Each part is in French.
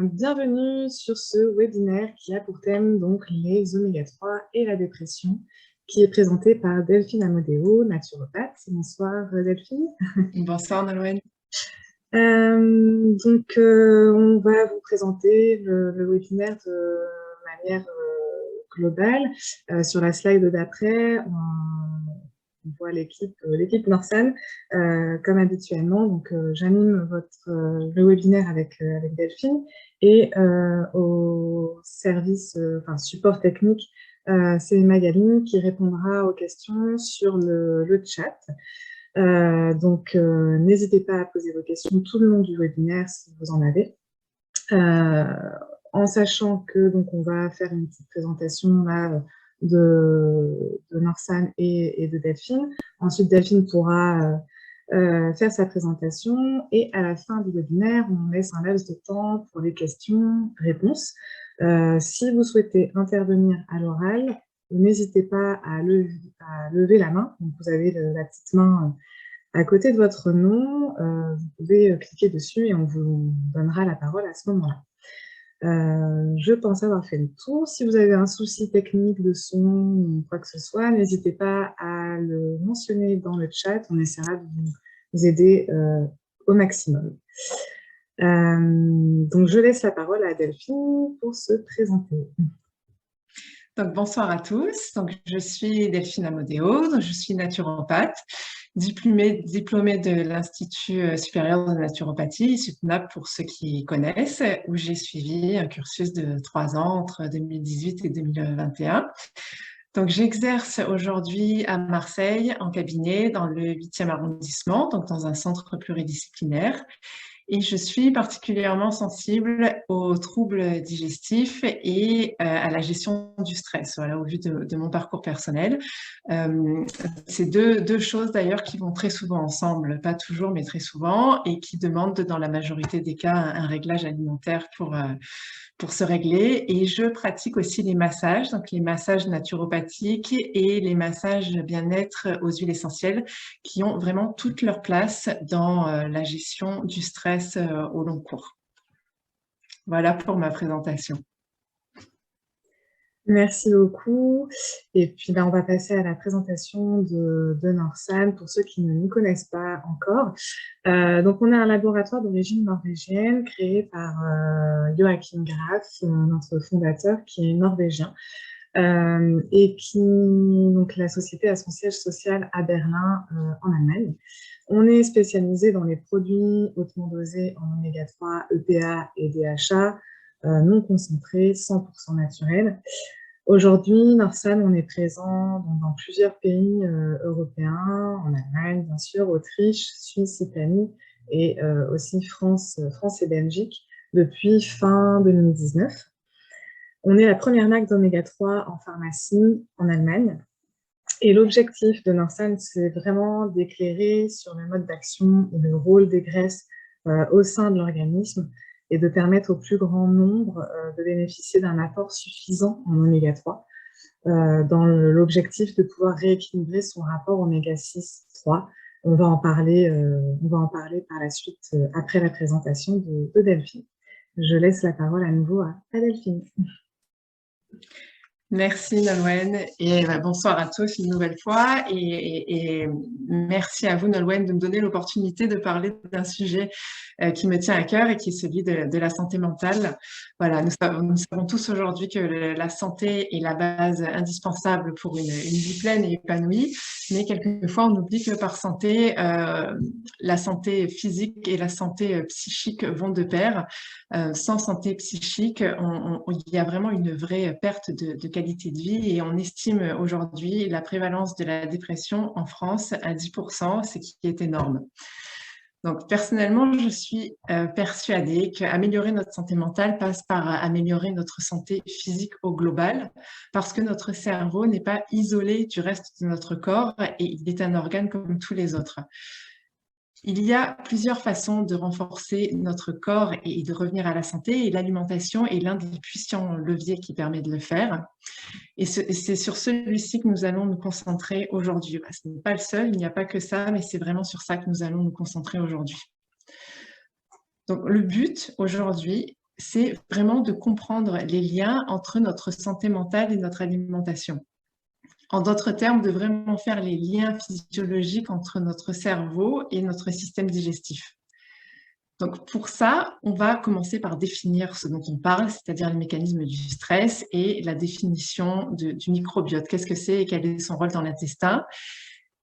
Bienvenue sur ce webinaire qui a pour thème donc les oméga-3 et la dépression, qui est présenté par Delphine Amodeo, naturopathe. Bonsoir Delphine. Bonsoir Nolwenn. On va vous présenter le webinaire de manière globale. Sur la slide d'après, on voit l'équipe Norsan, comme habituellement. Donc, j'anime le webinaire avec Delphine et au service, support technique, c'est Magaline qui répondra aux questions sur le chat. N'hésitez pas à poser vos questions tout le long du webinaire si vous en avez. En sachant que on va faire une petite présentation là, de Norsan et de Delphine. Ensuite, Delphine pourra faire sa présentation et à la fin du webinaire, on laisse un laps de temps pour les questions-réponses. Si vous souhaitez intervenir à l'oral, n'hésitez pas à lever la main. Donc, vous avez la petite main à côté de votre nom. Vous pouvez cliquer dessus et on vous donnera la parole à ce moment-là. Je pense avoir fait le tour. Si vous avez un souci technique de son ou quoi que ce soit, n'hésitez pas à le mentionner dans le chat. On essaiera de vous aider au maximum. Donc, je laisse la parole à Delphine pour se présenter. Donc, bonsoir à tous. Donc, je suis Delphine Amodeo, donc je suis naturopathe, diplômée de l'Institut supérieur de naturopathie, soutenable pour ceux qui connaissent, où j'ai suivi un cursus de 3 ans entre 2018 et 2021. Donc, j'exerce aujourd'hui à Marseille en cabinet dans le 8e arrondissement, donc dans un centre pluridisciplinaire. Et je suis particulièrement sensible aux troubles digestifs et à la gestion du stress, voilà, au vu de mon parcours personnel. C'est deux choses d'ailleurs qui vont très souvent ensemble, pas toujours, mais très souvent, et qui demandent dans la majorité des cas un réglage alimentaire pour se régler. Et je pratique aussi les massages, donc les massages naturopathiques et les massages bien-être aux huiles essentielles qui ont vraiment toute leur place dans la gestion du stress au long cours. Voilà pour ma présentation. Merci beaucoup. Et puis, on va passer à la présentation de Norsan pour ceux qui ne nous connaissent pas encore. Donc, on a un laboratoire d'origine norvégienne créé par Joachim Graf, notre fondateur, qui est norvégien, et donc la société a son siège social à Berlin, en Allemagne. On est spécialisé dans les produits hautement dosés en oméga-3, EPA et DHA, non concentrés, 100% naturels. Aujourd'hui, Norsan, on est présent dans plusieurs pays européens, en Allemagne, bien sûr, Autriche, Suisse, Italie, et aussi France et Belgique, depuis fin 2019. On est la première marque d'oméga-3 en pharmacie en Allemagne. Et l'objectif de Norsan, c'est vraiment d'éclairer sur le mode d'action et le rôle des graisses au sein de l'organisme et de permettre au plus grand nombre de bénéficier d'un apport suffisant en oméga-3 dans l'objectif de pouvoir rééquilibrer son rapport oméga-6-3. On va en parler par la suite après la présentation de Delphine. Je laisse la parole à nouveau à Delphine. Merci Nolwenn et bonsoir à tous une nouvelle fois et merci à vous Nolwenn de me donner l'opportunité de parler d'un sujet qui me tient à cœur et qui est celui de la santé mentale. Voilà, nous savons tous aujourd'hui que la santé est la base indispensable pour une vie pleine et épanouie, mais quelquefois on oublie que par santé, la santé physique et la santé psychique vont de pair. Sans santé psychique, il y a vraiment une vraie perte de qualité de vie et on estime aujourd'hui la prévalence de la dépression en France à 10%, ce qui est énorme. Donc, personnellement, je suis persuadée qu'améliorer notre santé mentale passe par améliorer notre santé physique au global, parce que notre cerveau n'est pas isolé du reste de notre corps et il est un organe comme tous les autres. Il y a plusieurs façons de renforcer notre corps et de revenir à la santé, et l'alimentation est l'un des puissants leviers qui permet de le faire. Et c'est sur celui-ci que nous allons nous concentrer aujourd'hui. Ce n'est pas le seul, il n'y a pas que ça, mais c'est vraiment sur ça que nous allons nous concentrer aujourd'hui. Donc, le but aujourd'hui, c'est vraiment de comprendre les liens entre notre santé mentale et notre alimentation. En d'autres termes, de vraiment faire les liens physiologiques entre notre cerveau et notre système digestif. Donc pour ça, on va commencer par définir ce dont on parle, c'est-à-dire les mécanismes du stress et la définition du microbiote. Qu'est-ce que c'est et quel est son rôle dans l'intestin?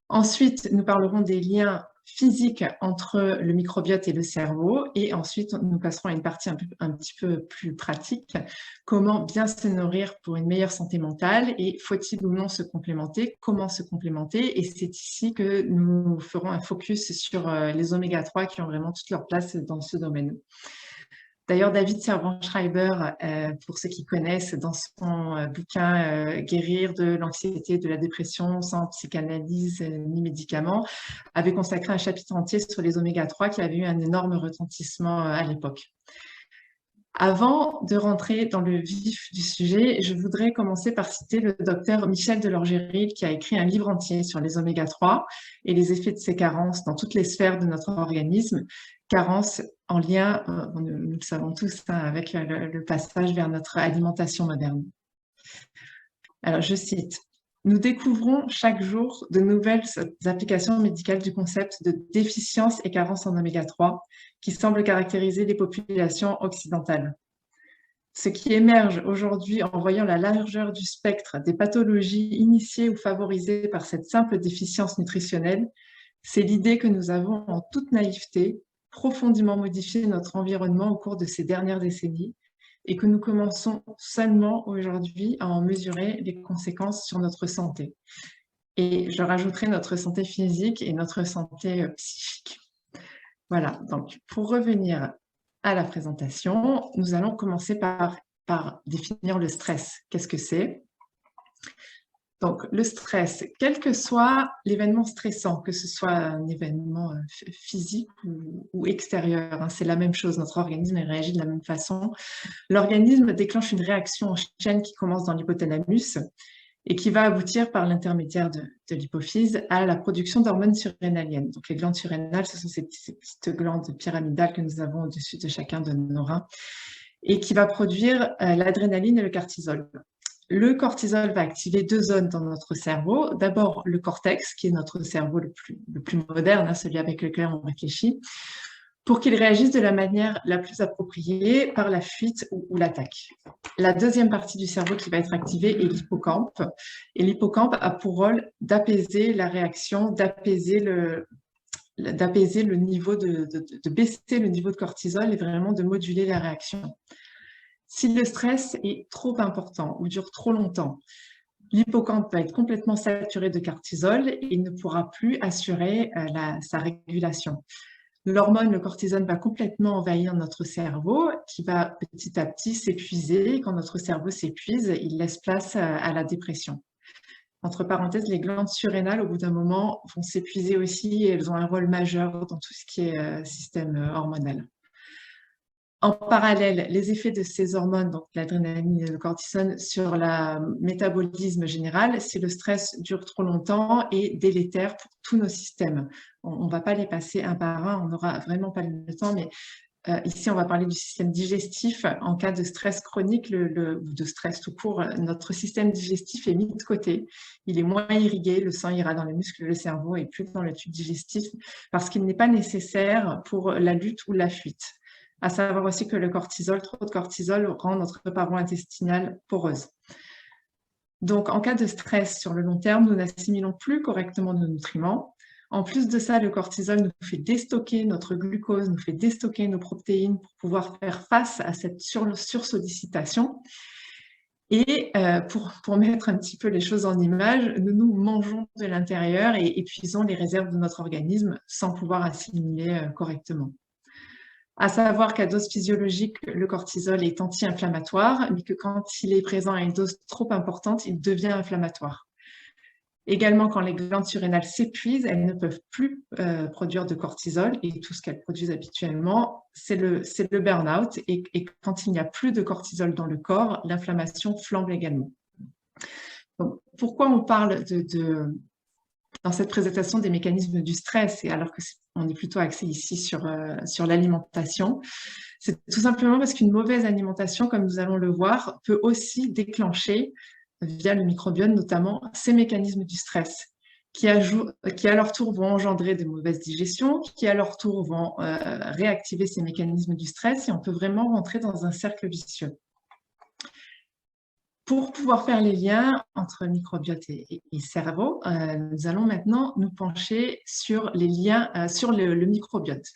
Ensuite, nous parlerons des liens physiques entre le microbiote et le cerveau. Et ensuite, nous passerons à une partie un petit peu plus pratique. Comment bien se nourrir pour une meilleure santé mentale et faut-il ou non se complémenter? Comment se complémenter? Et c'est ici que nous ferons un focus sur les oméga-3 qui ont vraiment toute leur place dans ce domaine. D'ailleurs, David Servan-Schreiber, pour ceux qui connaissent, dans son bouquin Guérir de l'anxiété, de la dépression sans psychanalyse ni médicaments, avait consacré un chapitre entier sur les oméga-3 qui avait eu un énorme retentissement à l'époque. Avant de rentrer dans le vif du sujet, je voudrais commencer par citer le docteur Michel Delorgeril qui a écrit un livre entier sur les oméga-3 et les effets de ces carences dans toutes les sphères de notre organisme. Carences en lien, nous le savons tous, avec le passage vers notre alimentation moderne. Alors, je cite. Nous découvrons chaque jour de nouvelles applications médicales du concept de déficience et carence en oméga-3 qui semblent caractériser les populations occidentales. Ce qui émerge aujourd'hui en voyant la largeur du spectre des pathologies initiées ou favorisées par cette simple déficience nutritionnelle, c'est l'idée que nous avons en toute naïveté profondément modifié notre environnement au cours de ces dernières décennies et que nous commençons seulement aujourd'hui à en mesurer les conséquences sur notre santé. Et je rajouterai notre santé physique et notre santé psychique. Voilà, donc pour revenir à la présentation, nous allons commencer par définir le stress. Qu'est-ce que c'est? Donc, le stress, quel que soit l'événement stressant, que ce soit un événement physique ou extérieur, c'est la même chose, notre organisme réagit de la même façon. L'organisme déclenche une réaction en chaîne qui commence dans l'hypothalamus et qui va aboutir par l'intermédiaire de l'hypophyse à la production d'hormones surrénaliennes. Donc, les glandes surrénales, ce sont ces petites glandes pyramidales que nous avons au-dessus de chacun de nos reins et qui va produire l'adrénaline et le cortisol. Le cortisol va activer deux zones dans notre cerveau. D'abord, le cortex, qui est notre cerveau le plus moderne, celui avec lequel on réfléchit, pour qu'il réagisse de la manière la plus appropriée par la fuite ou l'attaque. La deuxième partie du cerveau qui va être activée est l'hippocampe. Et l'hippocampe a pour rôle d'apaiser la réaction, d'apaiser le niveau de baisser le niveau de cortisol et vraiment de moduler la réaction. Si le stress est trop important ou dure trop longtemps, l'hippocampe va être complètement saturé de cortisol et il ne pourra plus assurer sa régulation. L'hormone, le cortisol, va complètement envahir notre cerveau qui va petit à petit s'épuiser. Et quand notre cerveau s'épuise, il laisse place à la dépression. Entre parenthèses, les glandes surrénales, au bout d'un moment, vont s'épuiser aussi et elles ont un rôle majeur dans tout ce qui est système hormonal. En parallèle, les effets de ces hormones, donc l'adrénaline et le cortisol, sur le métabolisme général, si le stress dure trop longtemps, est délétère pour tous nos systèmes. On ne va pas les passer un par un, on n'aura vraiment pas le temps, mais ici, on va parler du système digestif. En cas de stress chronique ou de stress tout court, notre système digestif est mis de côté. Il est moins irrigué, le sang ira dans les muscles, le cerveau et plus dans le tube digestif parce qu'il n'est pas nécessaire pour la lutte ou la fuite. À savoir aussi que le cortisol, trop de cortisol, rend notre paroi intestinale poreuse. Donc, en cas de stress sur le long terme, nous n'assimilons plus correctement nos nutriments. En plus de ça, le cortisol nous fait déstocker notre glucose, nous fait déstocker nos protéines pour pouvoir faire face à cette sursollicitation. Et pour mettre un petit peu les choses en image, nous mangeons de l'intérieur et épuisons les réserves de notre organisme sans pouvoir assimiler correctement. À savoir qu'à dose physiologique, le cortisol est anti-inflammatoire, mais que quand il est présent à une dose trop importante, il devient inflammatoire. Également, quand les glandes surrénales s'épuisent, elles ne peuvent plus produire de cortisol et tout ce qu'elles produisent habituellement, c'est le burn-out. Et quand il n'y a plus de cortisol dans le corps, l'inflammation flambe également. Donc, pourquoi on parle dans cette présentation des mécanismes du stress, et alors que on est plutôt axé ici sur l'alimentation. C'est tout simplement parce qu'une mauvaise alimentation, comme nous allons le voir, peut aussi déclencher, via le microbiote notamment, ces mécanismes du stress, qui à leur tour vont engendrer de mauvaises digestions, qui à leur tour vont réactiver ces mécanismes du stress, et on peut vraiment rentrer dans un cercle vicieux. Pour pouvoir faire les liens entre microbiote et cerveau, nous allons maintenant nous pencher sur les liens, sur le microbiote.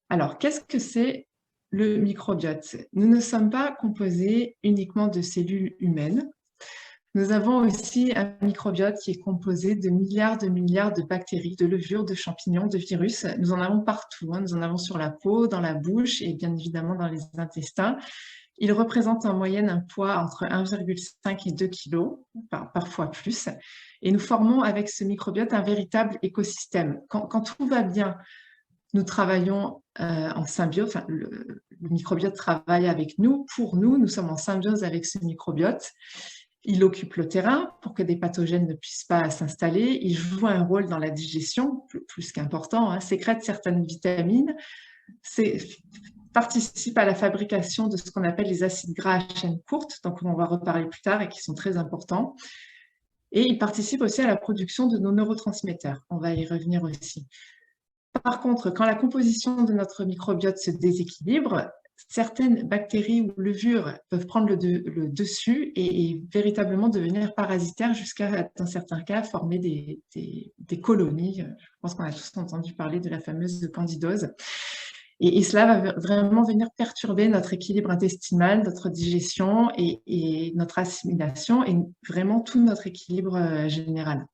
Alors, qu'est-ce que c'est le microbiote? Nous ne sommes pas composés uniquement de cellules humaines. Nous avons aussi un microbiote qui est composé de milliards de bactéries, de levures, de champignons, de virus. Nous en avons partout, hein. Nous en avons sur la peau, dans la bouche et bien évidemment dans les intestins. Il représente en moyenne un poids entre 1,5 et 2 kg, parfois plus. Et nous formons avec ce microbiote un véritable écosystème. Quand tout va bien, nous travaillons en symbiose. Enfin, le microbiote travaille avec nous, pour nous. Nous sommes en symbiose avec ce microbiote. Il occupe le terrain pour que des pathogènes ne puissent pas s'installer. Il joue un rôle dans la digestion, plus qu'important, hein, sécrète certaines vitamines, participe à la fabrication de ce qu'on appelle les acides gras à chaîne courte, donc on va reparler plus tard et qui sont très importants. Et il participe aussi à la production de nos neurotransmetteurs. On va y revenir aussi. Par contre, quand la composition de notre microbiote se déséquilibre, certaines bactéries ou levures peuvent prendre le dessus et véritablement devenir parasitaires jusqu'à, dans certains cas, former des colonies. Je pense qu'on a tous entendu parler de la fameuse candidose. Et cela va vraiment venir perturber notre équilibre intestinal, notre digestion et notre assimilation et vraiment tout notre équilibre général.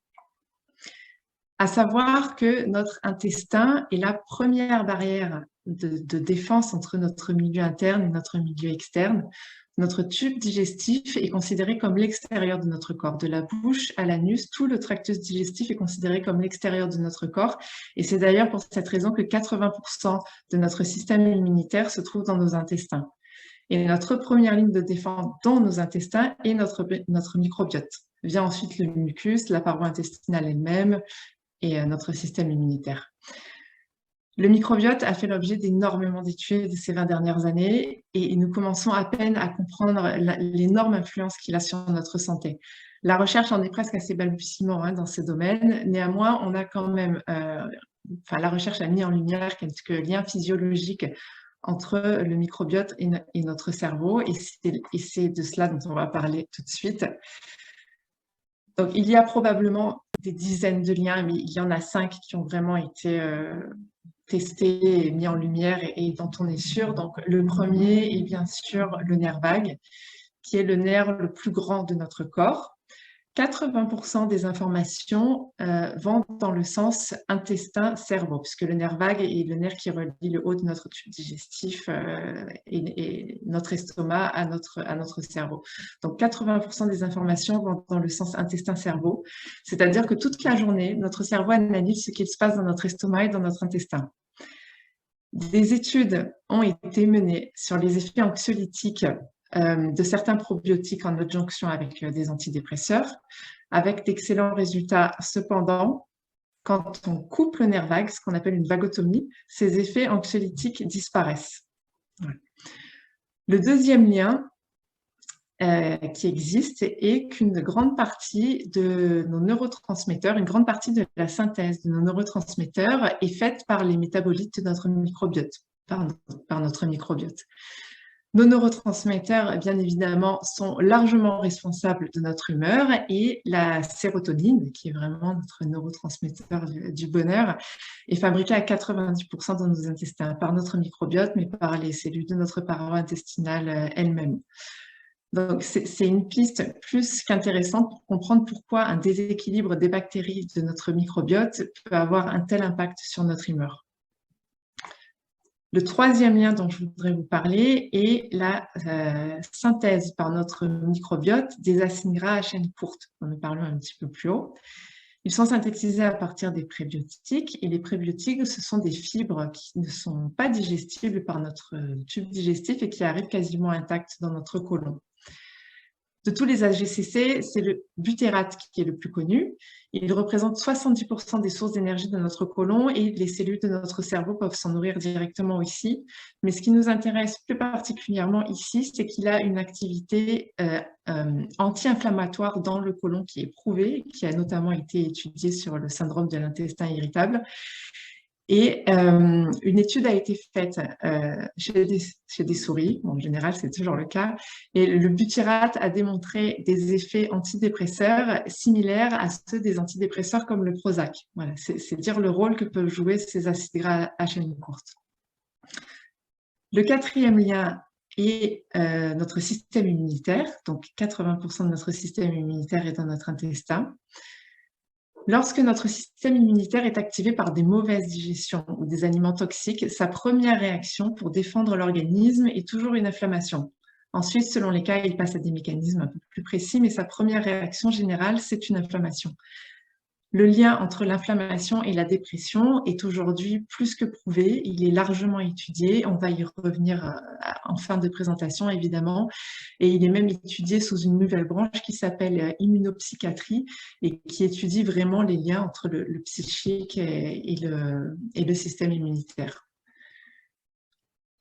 À savoir que notre intestin est la première barrière de défense entre notre milieu interne et notre milieu externe. Notre tube digestif est considéré comme l'extérieur de notre corps. De la bouche à l'anus, tout le tractus digestif est considéré comme l'extérieur de notre corps. Et c'est d'ailleurs pour cette raison que 80% de notre système immunitaire se trouve dans nos intestins. Et notre première ligne de défense dans nos intestins est notre microbiote. Vient ensuite le mucus, la paroi intestinale elle-même et notre système immunitaire. Le microbiote a fait l'objet d'énormément d'études ces 20 dernières années et nous commençons à peine à comprendre l'énorme influence qu'il a sur notre santé. La recherche en est presque à ses balbutiements dans ce domaine. Néanmoins, on a quand même, la recherche a mis en lumière quelques liens physiologiques entre le microbiote et notre cerveau, et c'est de cela dont on va parler tout de suite. Donc, il y a probablement des dizaines de liens, mais il y en a 5 qui ont vraiment été testés et mis en lumière et dont on est sûr. Donc, le premier est bien sûr le nerf vague, qui est le nerf le plus grand de notre corps. 80% des informations vont dans le sens intestin-cerveau, puisque le nerf vague est le nerf qui relie le haut de notre tube digestif et notre estomac à notre cerveau. Donc 80% des informations vont dans le sens intestin-cerveau, c'est-à-dire que toute la journée, notre cerveau analyse ce qu'il se passe dans notre estomac et dans notre intestin. Des études ont été menées sur les effets anxiolytiques de certains probiotiques en adjonction avec des antidépresseurs, avec d'excellents résultats. Cependant, quand on coupe le nerf vague, ce qu'on appelle une vagotomie, ces effets anxiolytiques disparaissent. Voilà. Le deuxième lien qui existe est qu'une grande partie de nos neurotransmetteurs, une grande partie de la synthèse de nos neurotransmetteurs est faite par les métabolites de notre microbiote, par notre microbiote. Nos neurotransmetteurs, bien évidemment, sont largement responsables de notre humeur et la sérotonine, qui est vraiment notre neurotransmetteur du bonheur, est fabriquée à 90% dans nos intestins par notre microbiote, mais par les cellules de notre paroi intestinale elle-même. Donc, c'est une piste plus qu'intéressante pour comprendre pourquoi un déséquilibre des bactéries de notre microbiote peut avoir un tel impact sur notre humeur. Le troisième lien dont je voudrais vous parler est la synthèse par notre microbiote des acides gras à chaîne courte, dont nous parlons un petit peu plus haut. Ils sont synthétisés à partir des prébiotiques, et les prébiotiques, ce sont des fibres qui ne sont pas digestibles par notre tube digestif et qui arrivent quasiment intactes dans notre côlon. De tous les AGCC, c'est le butyrate qui est le plus connu. Il représente 70% des sources d'énergie de notre côlon et les cellules de notre cerveau peuvent s'en nourrir directement ici. Mais ce qui nous intéresse plus particulièrement ici, c'est qu'il a une activité anti-inflammatoire dans le côlon qui est prouvée, qui a notamment été étudiée sur le syndrome de l'intestin irritable. Et une étude a été faite chez des souris, bon, en général c'est toujours le cas, et le butyrate a démontré des effets antidépresseurs similaires à ceux des antidépresseurs comme le Prozac. Voilà, c'est dire le rôle que peuvent jouer ces acides gras à chaîne courte. Le quatrième lien est notre système immunitaire, donc 80% de notre système immunitaire est dans notre intestin. Lorsque notre système immunitaire est activé par des mauvaises digestions ou des aliments toxiques, sa première réaction pour défendre l'organisme est toujours une inflammation. Ensuite, selon les cas, il passe à des mécanismes un peu plus précis, mais sa première réaction générale, c'est une inflammation. Le lien entre l'inflammation et la dépression est aujourd'hui plus que prouvé, il est largement étudié, on va y revenir en fin de présentation évidemment, et il est même étudié sous une nouvelle branche qui s'appelle immunopsychiatrie et qui étudie vraiment les liens entre le psychique et le système immunitaire.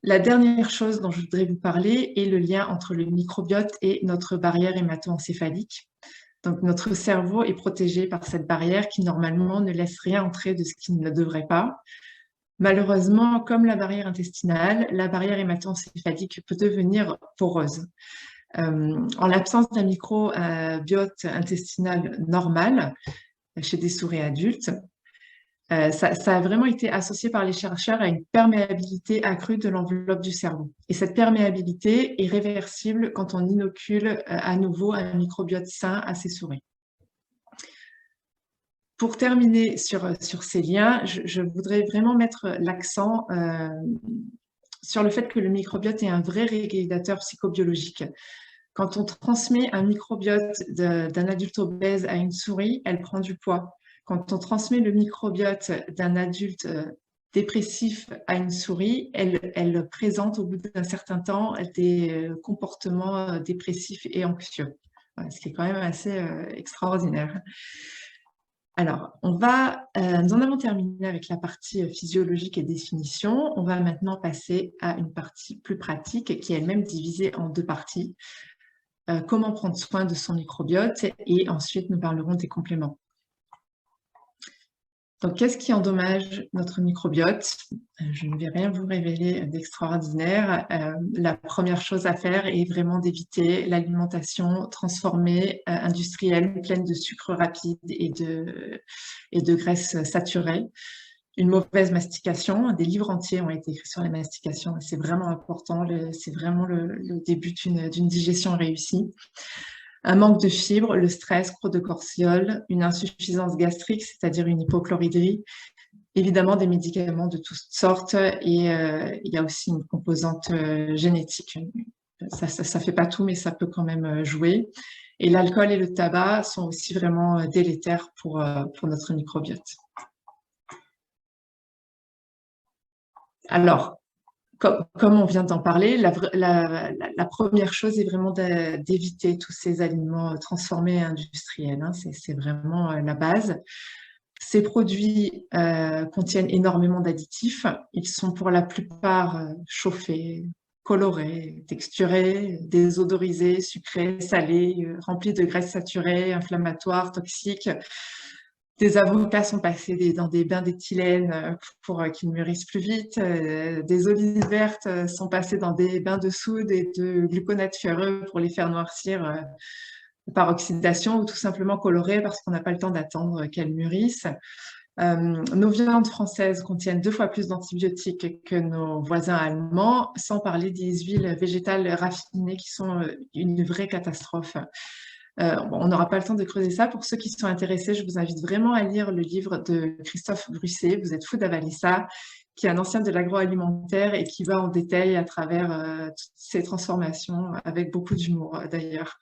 La dernière chose dont je voudrais vous parler est le lien entre le microbiote et notre barrière hémato-encéphalique. Donc, notre cerveau est protégé par cette barrière qui, normalement, ne laisse rien entrer de ce qui ne devrait pas. Malheureusement, comme la barrière intestinale, la barrière hémato-encéphalique peut devenir poreuse. En l'absence d'un microbiote intestinal normal chez des souris adultes, ça a vraiment été associé par les chercheurs à une perméabilité accrue de l'enveloppe du cerveau. Et cette perméabilité est réversible quand on inocule à nouveau un microbiote sain à ces souris. Pour terminer sur ces liens, je voudrais vraiment mettre l'accent sur le fait que le microbiote est un vrai régulateur psychobiologique. Quand on transmet un microbiote d'un adulte obèse à une souris, elle prend du poids. Quand on transmet le microbiote d'un adulte dépressif à une souris, elle présente au bout d'un certain temps des comportements dépressifs et anxieux, ce qui est quand même assez extraordinaire. Alors, nous en avons terminé avec la partie physiologique et définition. On va maintenant passer à une partie plus pratique qui est elle-même divisée en deux parties. Comment prendre soin de son microbiote et ensuite nous parlerons des compléments. Donc, qu'est-ce qui endommage notre microbiote? Je ne vais rien vous révéler d'extraordinaire. La première chose à faire est vraiment d'éviter l'alimentation transformée, industrielle, pleine de sucre rapide et de graisses saturées. Une mauvaise mastication, des livres entiers ont été écrits sur la mastication, c'est vraiment important, c'est vraiment le début d'une digestion réussie. Un manque de fibres, le stress, croûte de cortisol, une insuffisance gastrique, c'est-à-dire une hypochloridrie, évidemment des médicaments de toutes sortes et il y a aussi une composante génétique. Ça ne fait pas tout, mais ça peut quand même jouer. Et l'alcool et le tabac sont aussi vraiment délétères pour notre microbiote. Alors, comme on vient d'en parler, la première chose est vraiment d'éviter tous ces aliments transformés industriels. Hein, c'est vraiment la base. Ces produits contiennent énormément d'additifs. Ils sont pour la plupart chauffés, colorés, texturés, désodorisés, sucrés, salés, remplis de graisses saturées, inflammatoires, toxiques. Des avocats sont passés dans des bains d'éthylène pour qu'ils mûrissent plus vite. Des olives vertes sont passées dans des bains de soude et de gluconate ferreux pour les faire noircir par oxydation ou tout simplement colorées parce qu'on n'a pas le temps d'attendre qu'elles mûrissent. Nos viandes françaises contiennent 2 fois plus d'antibiotiques que nos voisins allemands, sans parler des huiles végétales raffinées qui sont une vraie catastrophe. On n'aura pas le temps de creuser ça. Pour ceux qui sont intéressés, je vous invite vraiment à lire le livre de Christophe Brusset, Vous êtes fou d'avaler ça, qui est un ancien de l'agroalimentaire et qui va en détail à travers toutes ces transformations, avec beaucoup d'humour d'ailleurs.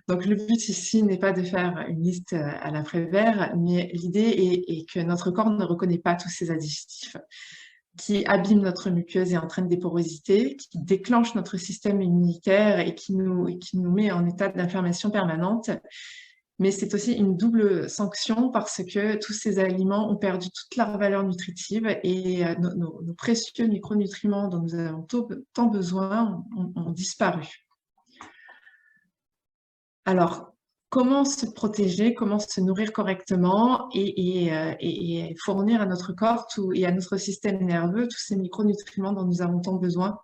Donc le but ici n'est pas de faire une liste à la Prévert, mais l'idée est que notre corps ne reconnaît pas tous ces additifs. qui abîme notre muqueuse et entraîne des porosités, qui déclenche notre système immunitaire et qui nous met en état d'inflammation permanente. Mais c'est aussi une double sanction parce que tous ces aliments ont perdu toute leur valeur nutritive et nos précieux micronutriments dont nous avons tant besoin ont disparu. Alors, comment se protéger, comment se nourrir correctement et fournir à notre corps et à notre système nerveux tous ces micronutriments dont nous avons tant besoin.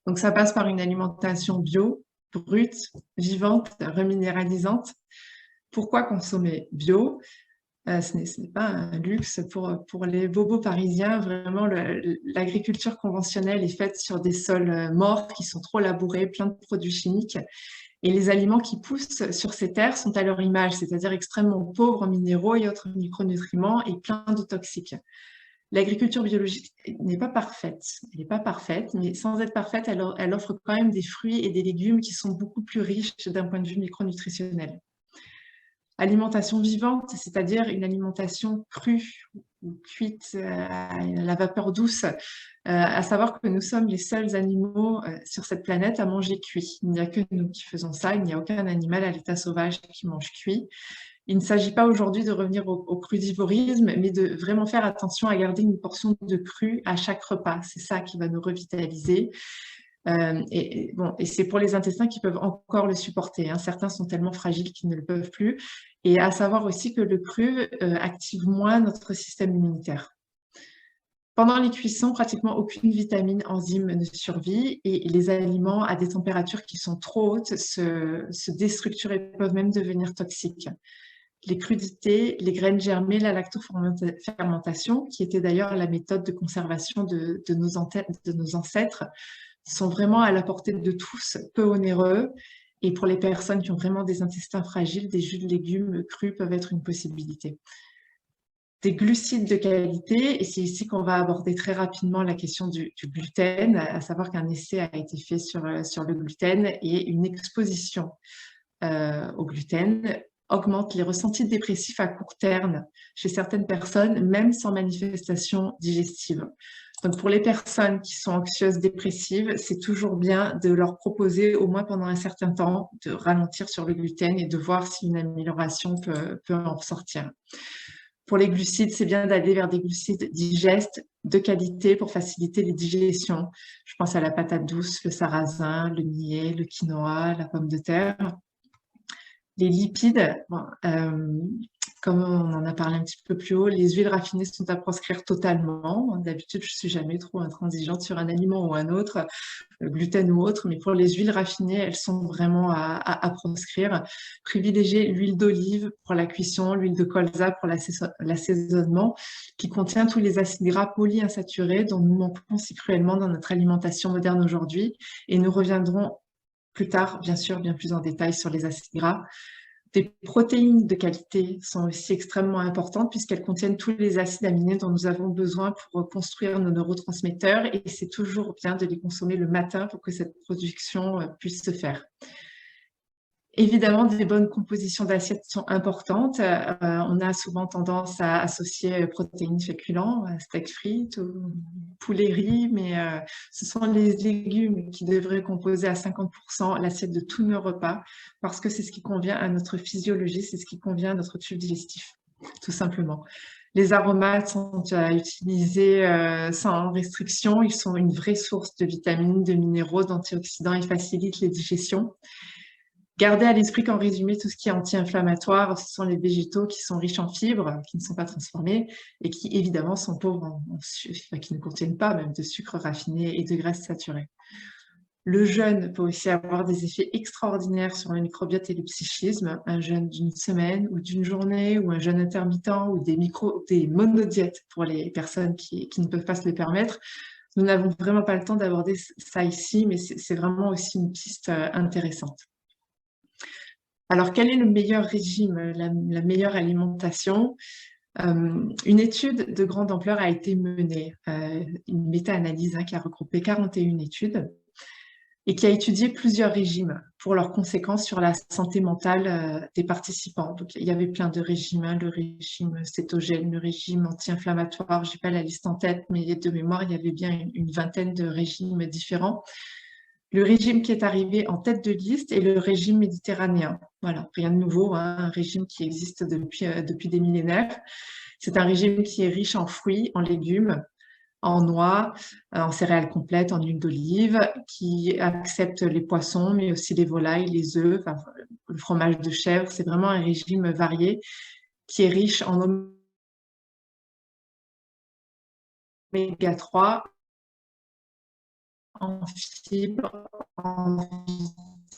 Donc, ça passe par une alimentation bio, brute, vivante, reminéralisante. Pourquoi consommer bio? Ce n'est pas un luxe pour les bobos parisiens. Vraiment, l'agriculture conventionnelle est faite sur des sols morts qui sont trop labourés, plein de produits chimiques. Et les aliments qui poussent sur ces terres sont à leur image, c'est-à-dire extrêmement pauvres en minéraux et autres micronutriments et plein de toxiques. L'agriculture biologique n'est pas parfaite. Elle n'est pas parfaite, mais sans être parfaite, elle offre quand même des fruits et des légumes qui sont beaucoup plus riches d'un point de vue micronutritionnel. Alimentation vivante, c'est-à-dire une alimentation crue ou cuite à la vapeur douce, à savoir que nous sommes les seuls animaux sur cette planète à manger cuit. Il n'y a que nous qui faisons ça, il n'y a aucun animal à l'état sauvage qui mange cuit. Il ne s'agit pas aujourd'hui de revenir au crudivorisme, mais de vraiment faire attention à garder une portion de cru à chaque repas. C'est ça qui va nous revitaliser. Et c'est pour les intestins qui peuvent encore le supporter. Hein. Certains sont tellement fragiles qu'ils ne le peuvent plus. Et à savoir aussi que le cru active moins notre système immunitaire. Pendant les cuissons, pratiquement aucune vitamine, enzyme ne survit et les aliments à des températures qui sont trop hautes se déstructurent et peuvent même devenir toxiques. Les crudités, les graines germées, la lactofermentation, qui était d'ailleurs la méthode de conservation de nos ancêtres, sont vraiment à la portée de tous, peu onéreux. Et pour les personnes qui ont vraiment des intestins fragiles, des jus de légumes crus peuvent être une possibilité. Des glucides de qualité, et c'est ici qu'on va aborder très rapidement la question du gluten, à savoir qu'un essai a été fait sur le gluten et une exposition au gluten augmente les ressentis dépressifs à court terme chez certaines personnes, même sans manifestation digestive. Donc pour les personnes qui sont anxieuses, dépressives, c'est toujours bien de leur proposer, au moins pendant un certain temps, de ralentir sur le gluten et de voir si une amélioration peut en ressortir. Pour les glucides, c'est bien d'aller vers des glucides digestes, de qualité pour faciliter les digestions. Je pense à la patate douce, le sarrasin, le millet, le quinoa, la pomme de terre. Les lipides, comme on en a parlé un petit peu plus haut, les huiles raffinées sont à proscrire totalement. D'habitude, je ne suis jamais trop intransigeante sur un aliment ou un autre, gluten ou autre, mais pour les huiles raffinées, elles sont vraiment à proscrire. Privilégier l'huile d'olive pour la cuisson, l'huile de colza pour l'assaisonnement, qui contient tous les acides gras polyinsaturés dont nous manquons si cruellement dans notre alimentation moderne aujourd'hui. Et nous reviendrons plus tard, bien sûr, bien plus en détail sur les acides gras. Des protéines de qualité sont aussi extrêmement importantes puisqu'elles contiennent tous les acides aminés dont nous avons besoin pour construire nos neurotransmetteurs et c'est toujours bien de les consommer le matin pour que cette production puisse se faire. Évidemment, des bonnes compositions d'assiettes sont importantes. On a souvent tendance à associer protéines féculents, steak frites, poulet riz, mais ce sont les légumes qui devraient composer à 50% l'assiette de tous nos repas parce que c'est ce qui convient à notre physiologie, c'est ce qui convient à notre tube digestif, tout simplement. Les aromates sont à utiliser sans restriction. Ils sont une vraie source de vitamines, de minéraux, d'antioxydants et facilitent les digestions. Gardez à l'esprit qu'en résumé, tout ce qui est anti-inflammatoire, ce sont les végétaux qui sont riches en fibres, qui ne sont pas transformés et qui évidemment sont pauvres en sucre, qui ne contiennent pas même de sucre raffiné et de graisses saturées. Le jeûne peut aussi avoir des effets extraordinaires sur le microbiote et le psychisme. Un jeûne d'une semaine ou d'une journée ou un jeûne intermittent ou des monodiètes pour les personnes qui ne peuvent pas se le permettre. Nous n'avons vraiment pas le temps d'aborder ça ici, mais c'est vraiment aussi une piste intéressante. Alors, quel est le meilleur régime, la meilleure alimentation? Une étude de grande ampleur a été menée, une méta-analyse qui a regroupé 41 études. et qui a étudié plusieurs régimes pour leurs conséquences sur la santé mentale des participants. Donc, il y avait plein de régimes, hein, le régime cétogène, le régime anti-inflammatoire, je n'ai pas la liste en tête, mais de mémoire, il y avait bien une vingtaine de régimes différents. Le régime qui est arrivé en tête de liste est le régime méditerranéen. Voilà, rien de nouveau, hein, un régime qui existe depuis des millénaires. C'est un régime qui est riche en fruits, en légumes, en noix, en céréales complètes, en huile d'olive, qui accepte les poissons, mais aussi les volailles, les œufs, enfin, le fromage de chèvre. C'est vraiment un régime varié qui est riche en oméga 3, en fibres, en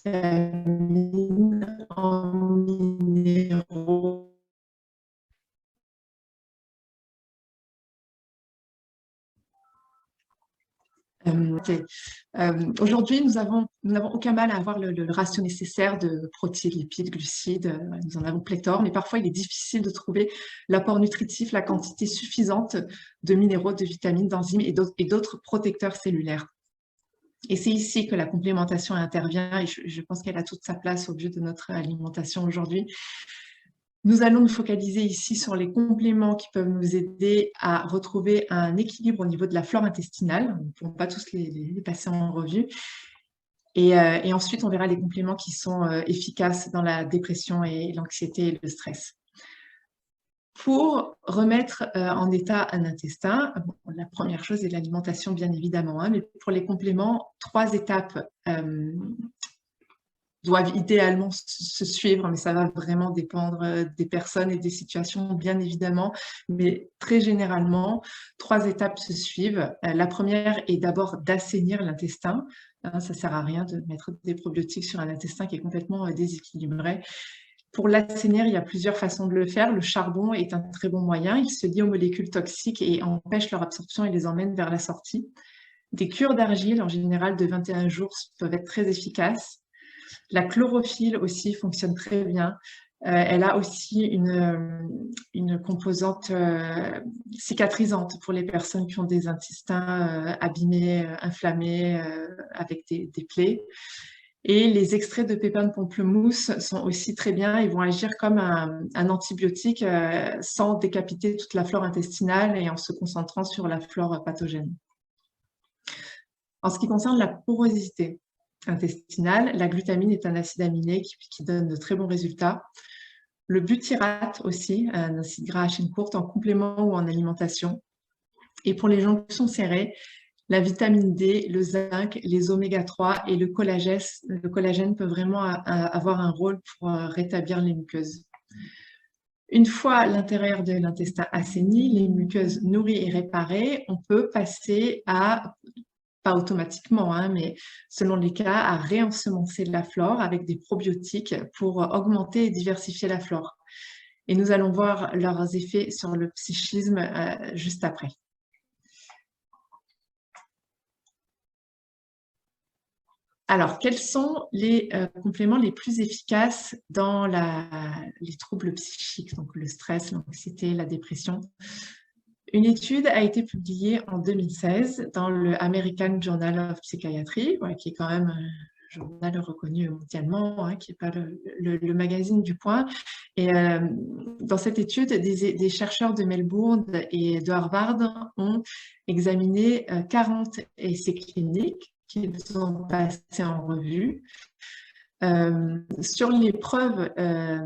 vitamines, en minéraux. Aujourd'hui, nous n'avons aucun mal à avoir le ratio nécessaire de protéines, lipides, glucides. Nous en avons pléthore, mais parfois il est difficile de trouver l'apport nutritif, la quantité suffisante de minéraux, de vitamines, d'enzymes et d'autres protecteurs cellulaires. Et c'est ici que la complémentation intervient et je pense qu'elle a toute sa place au vu de notre alimentation aujourd'hui. Nous allons nous focaliser ici sur les compléments qui peuvent nous aider à retrouver un équilibre au niveau de la flore intestinale. Nous ne pourrons pas tous les passer en revue. Et ensuite, on verra les compléments qui sont efficaces dans la dépression et l'anxiété et le stress. Pour remettre en état un intestin, bon, la première chose est l'alimentation, bien évidemment, hein, mais pour les compléments, 3 étapes doivent idéalement se suivre, mais ça va vraiment dépendre des personnes et des situations, bien évidemment. Mais très généralement, 3 étapes se suivent. La première est d'abord d'assainir l'intestin. Hein, ça ne sert à rien de mettre des probiotiques sur un intestin qui est complètement déséquilibré. Pour l'assainir, il y a plusieurs façons de le faire. Le charbon est un très bon moyen. Il se lie aux molécules toxiques et empêche leur absorption et les emmène vers la sortie. Des cures d'argile, en général de 21 jours, peuvent être très efficaces. La chlorophylle aussi fonctionne très bien. Elle a aussi une composante cicatrisante pour les personnes qui ont des intestins abîmés, inflammés, avec des plaies. Et les extraits de pépins de pamplemousse sont aussi très bien. Ils vont agir comme un antibiotique sans décapiter toute la flore intestinale et en se concentrant sur la flore pathogène. En ce qui concerne la porosité intestinale, la glutamine est un acide aminé qui donne de très bons résultats. Le butyrate aussi, un acide gras à chaîne courte en complément ou en alimentation. Et pour les jonctions serrées, la vitamine D, le zinc, les oméga 3 et le collagène peuvent vraiment avoir un rôle pour rétablir les muqueuses. Une fois l'intérieur de l'intestin assaini, les muqueuses nourries et réparées, on peut passer à, pas automatiquement, hein, mais selon les cas, à réensemencer la flore avec des probiotiques pour augmenter et diversifier la flore. Et nous allons voir leurs effets sur le psychisme juste après. Alors, quels sont les compléments les plus efficaces dans les troubles psychiques, donc le stress, l'anxiété, la dépression? Une étude a été publiée en 2016 dans le American Journal of Psychiatry, ouais, qui est quand même un journal reconnu mondialement, hein, qui n'est pas le magazine du coin. Et dans cette étude, des chercheurs de Melbourne et de Harvard ont examiné 40 essais cliniques qu'ils ont passés en revue sur les preuves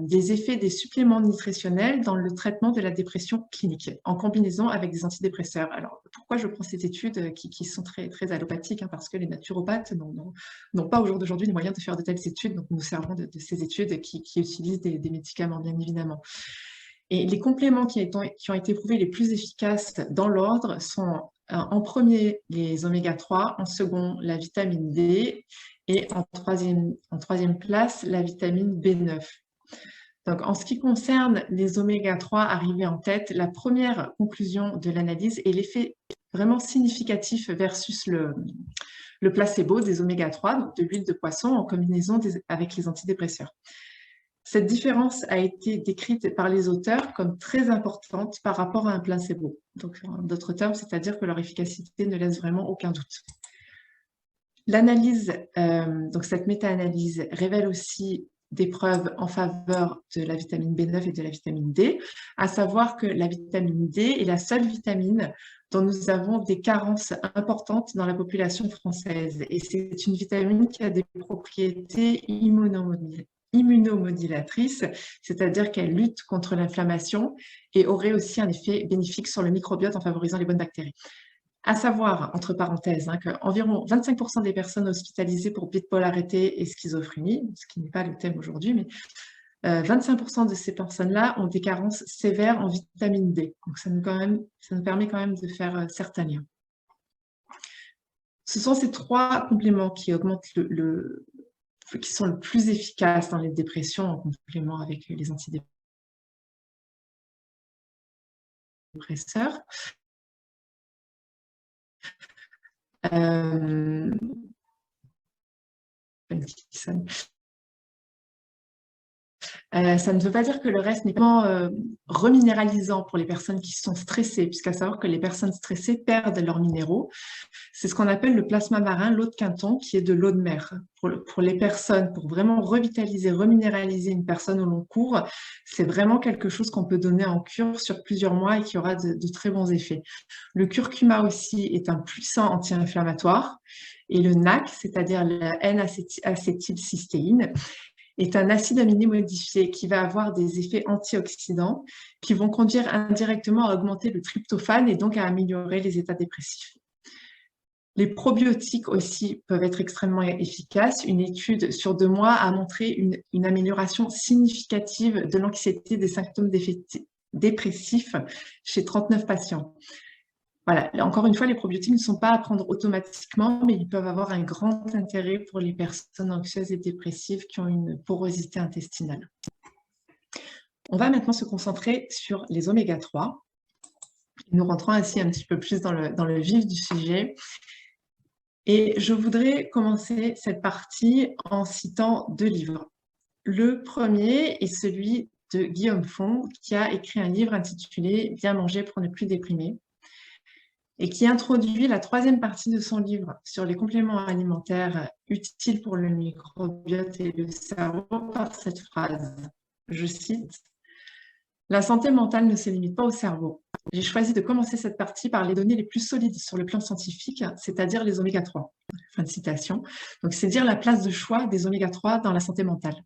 des effets des suppléments nutritionnels dans le traitement de la dépression clinique, en combinaison avec des antidépresseurs. Alors, pourquoi je prends ces études qui sont très, très allopathiques, hein, parce que les naturopathes n'ont pas au jour d'aujourd'hui les moyens de faire de telles études, donc nous servons de ces études qui utilisent des médicaments, bien évidemment. Et les compléments qui ont été prouvés les plus efficaces dans l'ordre sont en premier les oméga 3, en second la vitamine D et en troisième place la vitamine B9. Donc, en ce qui concerne les oméga 3 arrivés en tête, la première conclusion de l'analyse est l'effet vraiment significatif versus le placebo des oméga 3, donc de l'huile de poisson en combinaison avec les antidépresseurs. Cette différence a été décrite par les auteurs comme très importante par rapport à un placebo. Donc, en d'autres termes, c'est-à-dire que leur efficacité ne laisse vraiment aucun doute. L'analyse, donc cette méta-analyse révèle aussi des preuves en faveur de la vitamine B9 et de la vitamine D, à savoir que la vitamine D est la seule vitamine dont nous avons des carences importantes dans la population française. Et c'est une vitamine qui a des propriétés immunomodulatrices, c'est-à-dire qu'elle lutte contre l'inflammation et aurait aussi un effet bénéfique sur le microbiote en favorisant les bonnes bactéries. À savoir, entre parenthèses, qu'environ 25% des personnes hospitalisées pour bipolarité et schizophrénie, ce qui n'est pas le thème aujourd'hui, mais 25% de ces personnes-là ont des carences sévères en vitamine D. Donc, ça nous permet quand même de faire certains liens. Ce sont ces trois compléments qui augmentent qui sont le plus efficaces dans les dépressions en complément avec les antidépresseurs. Ça ne veut pas dire que le reste n'est pas reminéralisant pour les personnes qui sont stressées, puisqu'à savoir que les personnes stressées perdent leurs minéraux. C'est ce qu'on appelle le plasma marin, l'eau de Quinton, qui est de l'eau de mer. Pour les personnes, pour vraiment revitaliser, reminéraliser une personne au long cours, c'est vraiment quelque chose qu'on peut donner en cure sur plusieurs mois et qui aura de très bons effets. Le curcuma aussi est un puissant anti-inflammatoire. Et le NAC, c'est-à-dire la N-acétylcystéine, est un acide aminé modifié qui va avoir des effets antioxydants qui vont conduire indirectement à augmenter le tryptophane et donc à améliorer les états dépressifs. Les probiotiques aussi peuvent être extrêmement efficaces. Une étude sur 2 mois a montré une amélioration significative de l'anxiété des symptômes dépressifs chez 39 patients. Voilà, encore une fois, les probiotiques ne sont pas à prendre automatiquement, mais ils peuvent avoir un grand intérêt pour les personnes anxieuses et dépressives qui ont une porosité intestinale. On va maintenant se concentrer sur les oméga 3. Nous rentrons ainsi un petit peu plus dans le vif du sujet. Et je voudrais commencer cette partie en citant 2 livres. Le premier est celui de Guillaume Font, qui a écrit un livre intitulé « Bien manger pour ne plus déprimer » et qui introduit la 3e partie de son livre sur les compléments alimentaires utiles pour le microbiote et le cerveau par cette phrase. Je cite, « La santé mentale ne se limite pas au cerveau. J'ai choisi de commencer cette partie par les données les plus solides sur le plan scientifique, c'est-à-dire les oméga 3. » Fin de citation. Donc, c'est dire la place de choix des oméga 3 dans la santé mentale.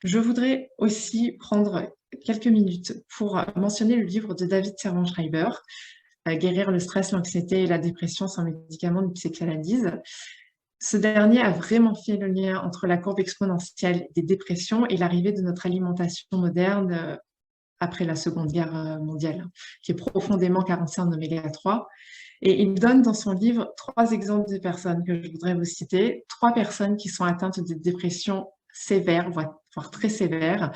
Je voudrais aussi prendre quelques minutes pour mentionner le livre de David Servan-Schreiber, Guérir le stress, l'anxiété et la dépression sans médicaments de psychanalyse. Ce dernier a vraiment fait le lien entre la courbe exponentielle des dépressions et l'arrivée de notre alimentation moderne après la Seconde Guerre mondiale, qui est profondément carencée en oméga 3. Et il donne dans son livre 3 exemples de personnes que je voudrais vous citer. 3 personnes qui sont atteintes de dépression sévère, voire très sévère.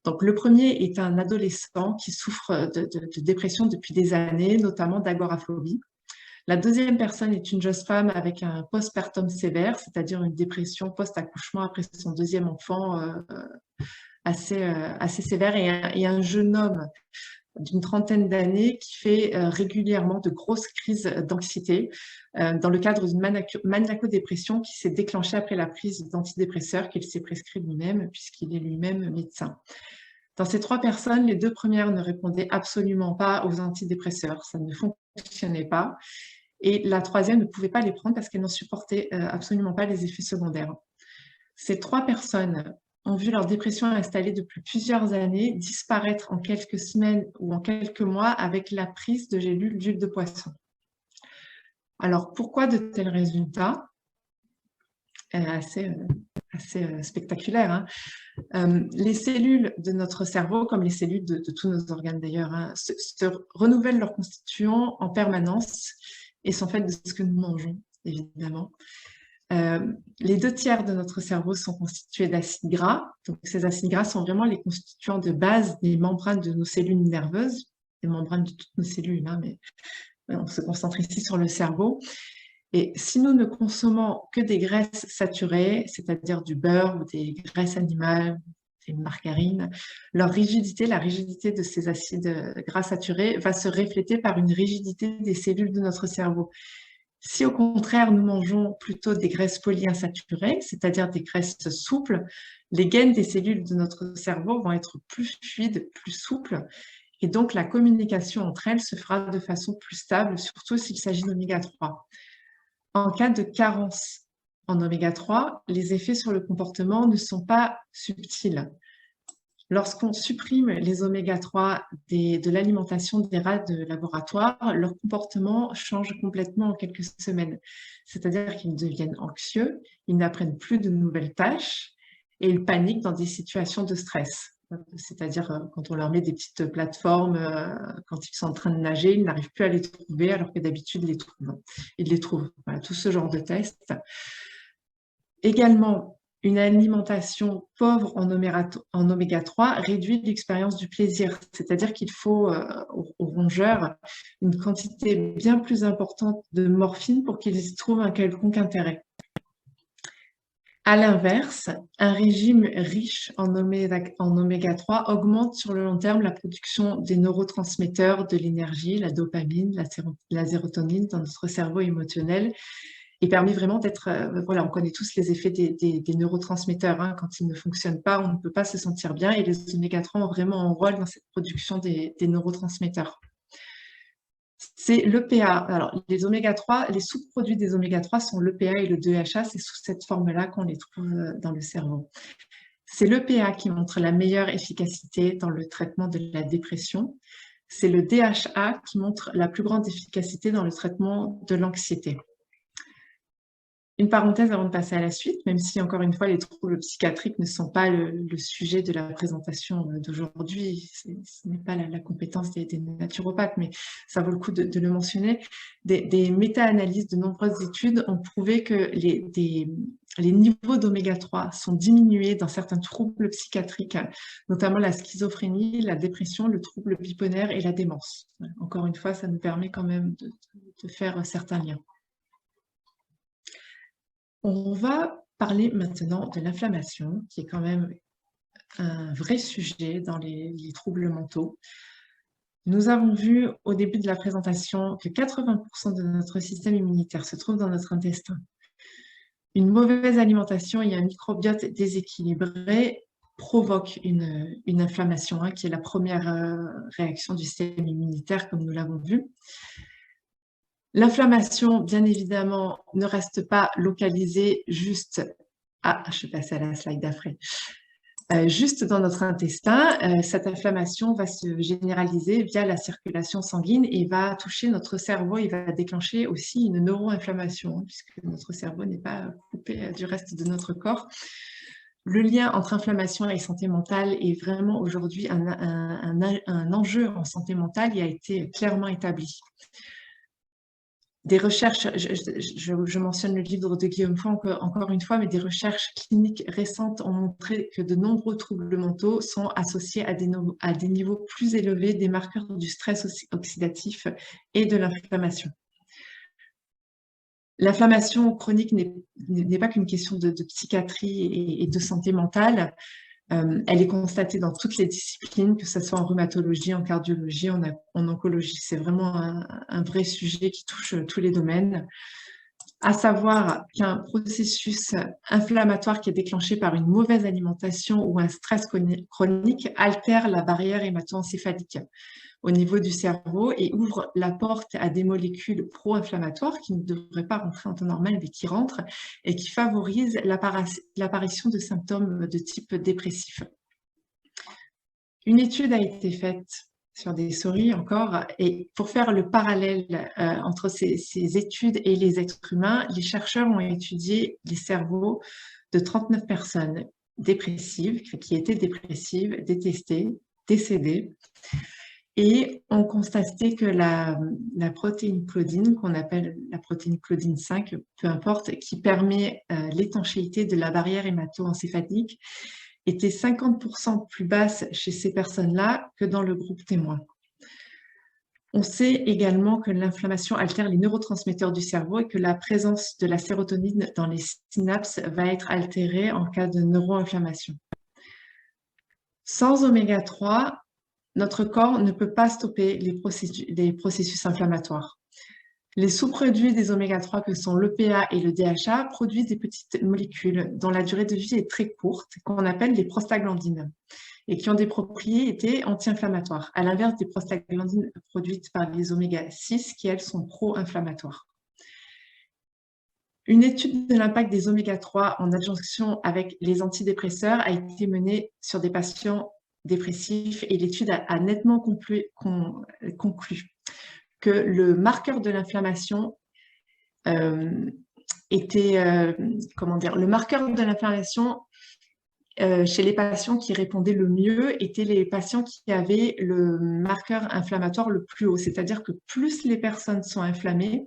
Donc, le premier est un adolescent qui souffre de dépression depuis des années, notamment d'agoraphobie. La deuxième personne est une jeune femme avec un postpartum sévère, c'est-à-dire une dépression post-accouchement après son 2e enfant assez sévère, et un jeune homme d'une trentaine d'années qui fait régulièrement de grosses crises d'anxiété dans le cadre d'une maniaco-dépression qui s'est déclenchée après la prise d'antidépresseurs qu'il s'est prescrit lui-même puisqu'il est lui-même médecin. Dans ces 3 personnes, les 2 premières ne répondaient absolument pas aux antidépresseurs, ça ne fonctionnait pas. Et la 3e ne pouvait pas les prendre parce qu'elle n'en supportait absolument pas les effets secondaires. Ces 3 personnes ont vu leur dépression installée depuis plusieurs années disparaître en quelques semaines ou en quelques mois avec la prise de gélules d'huile de poisson. Alors, pourquoi de tels résultats assez spectaculaires, hein. Les cellules de notre cerveau, comme les cellules de tous nos organes d'ailleurs, hein, se renouvellent leurs constituants en permanence et sont faites de ce que nous mangeons, évidemment. Les 2 tiers de notre cerveau sont constitués d'acides gras. Donc, ces acides gras sont vraiment les constituants de base des membranes de nos cellules nerveuses, des membranes de toutes nos cellules, hein, mais on se concentre ici sur le cerveau. Et si nous ne consommons que des graisses saturées, c'est-à-dire du beurre ou des graisses animales, des margarines, leur rigidité, la rigidité de ces acides gras saturés va se refléter par une rigidité des cellules de notre cerveau. Si au contraire, nous mangeons plutôt des graisses polyinsaturées, c'est-à-dire des graisses souples, les gaines des cellules de notre cerveau vont être plus fluides, plus souples, et donc la communication entre elles se fera de façon plus stable, surtout s'il s'agit d'oméga 3. En cas de carence en oméga 3, les effets sur le comportement ne sont pas subtils. Lorsqu'on supprime les oméga 3 de l'alimentation des rats de laboratoire, leur comportement change complètement en quelques semaines. C'est-à-dire qu'ils deviennent anxieux, ils n'apprennent plus de nouvelles tâches et ils paniquent dans des situations de stress. C'est-à-dire quand on leur met des petites plateformes, quand ils sont en train de nager, ils n'arrivent plus à les trouver alors que d'habitude ils les trouvent. Voilà, tout ce genre de tests. Également, une alimentation pauvre en oméga 3 réduit l'expérience du plaisir, c'est-à-dire qu'il faut aux rongeurs une quantité bien plus importante de morphine pour qu'ils y trouvent un quelconque intérêt. À l'inverse, un régime riche en oméga 3 augmente sur le long terme la production des neurotransmetteurs de l'énergie, la dopamine, la sérotonine dans notre cerveau émotionnel, et permet vraiment d'être, voilà, on connaît tous les effets des neurotransmetteurs, hein. Quand ils ne fonctionnent pas, on ne peut pas se sentir bien, et les oméga 3 ont vraiment un rôle dans cette production des neurotransmetteurs. C'est l'EPA. Alors, les oméga 3, les sous-produits des oméga 3 sont l'EPA et le 2HA, c'est sous cette forme-là qu'on les trouve dans le cerveau. C'est l'EPA qui montre la meilleure efficacité dans le traitement de la dépression. C'est le DHA qui montre la plus grande efficacité dans le traitement de l'anxiété. Une parenthèse avant de passer à la suite, même si, encore une fois, les troubles psychiatriques ne sont pas le sujet de la présentation d'aujourd'hui, ce n'est pas la compétence des naturopathes, mais ça vaut le coup de le mentionner. Des méta-analyses de nombreuses études ont prouvé que les niveaux d'oméga 3 sont diminués dans certains troubles psychiatriques, notamment la schizophrénie, la dépression, le trouble bipolaire et la démence. Encore une fois, ça nous permet quand même de faire certains liens. On va parler maintenant de l'inflammation, qui est quand même un vrai sujet dans les troubles mentaux. Nous avons vu au début de la présentation que 80% de notre système immunitaire se trouve dans notre intestin. Une mauvaise alimentation et un microbiote déséquilibré provoquent une inflammation, hein, qui est la première réaction du système immunitaire, comme nous l'avons vu. L'inflammation, bien évidemment, ne reste pas localisée juste... Ah, je vais passer à la slide d'après. Juste dans notre intestin, cette inflammation va se généraliser via la circulation sanguine et va toucher notre cerveau et va déclencher aussi une neuroinflammation, puisque notre cerveau n'est pas coupé du reste de notre corps. Le lien entre inflammation et santé mentale est vraiment aujourd'hui un enjeu en santé mentale qui a été clairement établi. Des recherches, je mentionne le livre de Guillaume Font encore une fois, mais des recherches cliniques récentes ont montré que de nombreux troubles mentaux sont associés à des niveaux plus élevés des marqueurs du stress oxydatif et de l'inflammation. L'inflammation chronique n'est pas qu'une question de psychiatrie et de santé mentale. Elle est constatée dans toutes les disciplines, que ce soit en rhumatologie, en cardiologie, en oncologie. C'est vraiment un vrai sujet qui touche tous les domaines. À savoir qu'un processus inflammatoire qui est déclenché par une mauvaise alimentation ou un stress chronique altère la barrière hémato-encéphalique au niveau du cerveau et ouvre la porte à des molécules pro-inflammatoires qui ne devraient pas rentrer en temps normal mais qui rentrent et qui favorisent l'apparition de symptômes de type dépressif. Une étude a été faite sur des souris encore, et pour faire le parallèle entre ces études et les êtres humains, les chercheurs ont étudié les cerveaux de 39 personnes dépressives, qui étaient dépressives, détestées, décédées, et on constatait que la protéine claudine, qu'on appelle la protéine claudine 5, peu importe, qui permet l'étanchéité de la barrière hémato-encéphalique, était 50% plus basse chez ces personnes-là que dans le groupe témoin. On sait également que l'inflammation altère les neurotransmetteurs du cerveau et que la présence de la sérotonine dans les synapses va être altérée en cas de neuroinflammation. Sans oméga 3, notre corps ne peut pas stopper les processus inflammatoires. Les sous-produits des oméga-3 que sont l'EPA et le DHA produisent des petites molécules dont la durée de vie est très courte, qu'on appelle les prostaglandines, et qui ont des propriétés anti-inflammatoires, à l'inverse des prostaglandines produites par les oméga-6 qui, elles, sont pro-inflammatoires. Une étude de l'impact des oméga-3 en adjonction avec les antidépresseurs a été menée sur des patients dépressifs et l'étude a nettement conclu que le marqueur de l'inflammation le marqueur de l'inflammation chez les patients qui répondaient le mieux étaient les patients qui avaient le marqueur inflammatoire le plus haut, c'est-à-dire que plus les personnes sont inflammées,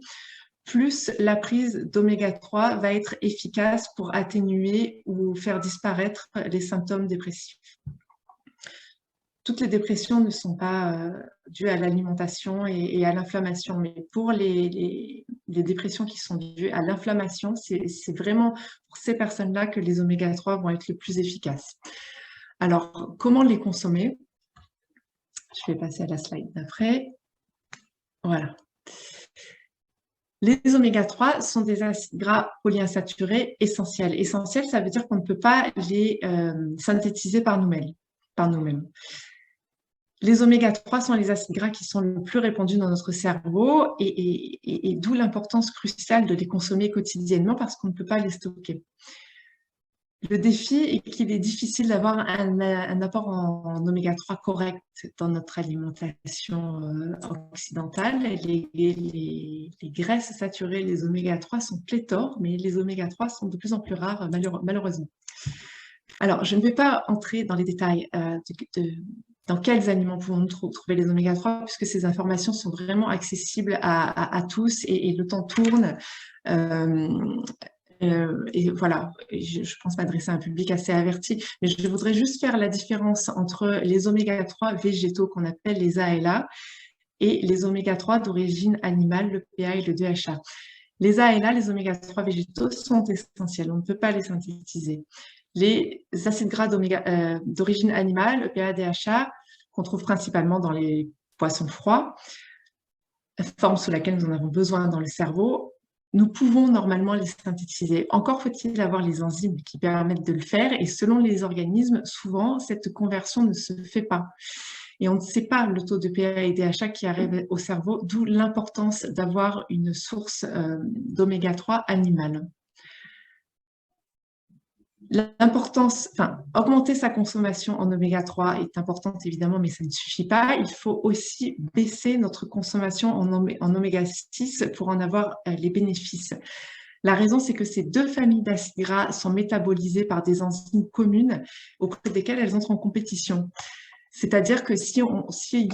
plus la prise d'oméga-3 va être efficace pour atténuer ou faire disparaître les symptômes dépressifs. Toutes les dépressions ne sont pas dues à l'alimentation et à l'inflammation, mais pour les dépressions qui sont dues à l'inflammation, c'est vraiment pour ces personnes-là que les oméga-3 vont être le plus efficaces. Alors, comment les consommer? Je vais passer à la slide d'après. Voilà. Les oméga-3 sont des acides gras polyinsaturés essentiels. Essentiels, ça veut dire qu'on ne peut pas les synthétiser par nous-mêmes. Les oméga-3 sont les acides gras qui sont le plus répandus dans notre cerveau et d'où l'importance cruciale de les consommer quotidiennement parce qu'on ne peut pas les stocker. Le défi est qu'il est difficile d'avoir un apport en oméga-3 correct dans notre alimentation occidentale. Les graisses saturées, les oméga-3 sont pléthores, mais les oméga-3 sont de plus en plus rares, malheureusement. Alors, je ne vais pas entrer dans les détails dans quels aliments pouvons-nous trouver les oméga-3, puisque ces informations sont vraiment accessibles à tous et le temps tourne. Et voilà, je pense m'adresser à un public assez averti, mais je voudrais juste faire la différence entre les oméga-3 végétaux qu'on appelle les ALA et les oméga-3 d'origine animale, le PA et le DHA. Les ALA, les oméga-3 végétaux, sont essentiels, on ne peut pas les synthétiser. Les acides gras d'origine animale, EPA, DHA, qu'on trouve principalement dans les poissons froids, forme sous laquelle nous en avons besoin dans le cerveau, nous pouvons normalement les synthétiser. Encore faut-il avoir les enzymes qui permettent de le faire et selon les organismes, souvent, cette conversion ne se fait pas. Et on ne sait pas le taux de PA et DHA qui arrive au cerveau, d'où l'importance d'avoir une source d'oméga-3 animale. Augmenter sa consommation en oméga-3 est importante évidemment, mais ça ne suffit pas. Il faut aussi baisser notre consommation en oméga-6 pour en avoir les bénéfices. La raison, c'est que ces deux familles d'acides gras sont métabolisées par des enzymes communes auprès desquelles elles entrent en compétition. C'est-à-dire que s'il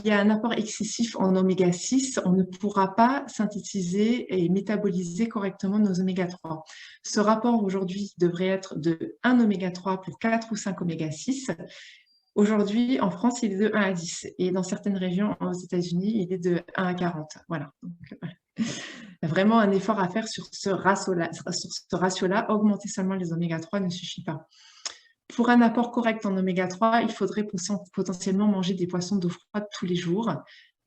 y a un apport excessif en oméga-6, on ne pourra pas synthétiser et métaboliser correctement nos oméga-3. Ce rapport aujourd'hui devrait être de 1 oméga-3 pour 4 ou 5 oméga-6. Aujourd'hui, en France, il est de 1 à 10. Et dans certaines régions, aux États-Unis, il est de 1 à 40. Voilà. Donc, il y a vraiment un effort à faire sur ce ratio-là. Augmenter seulement les oméga-3 ne suffit pas. Pour un apport correct en oméga-3, il faudrait potentiellement manger des poissons d'eau froide tous les jours.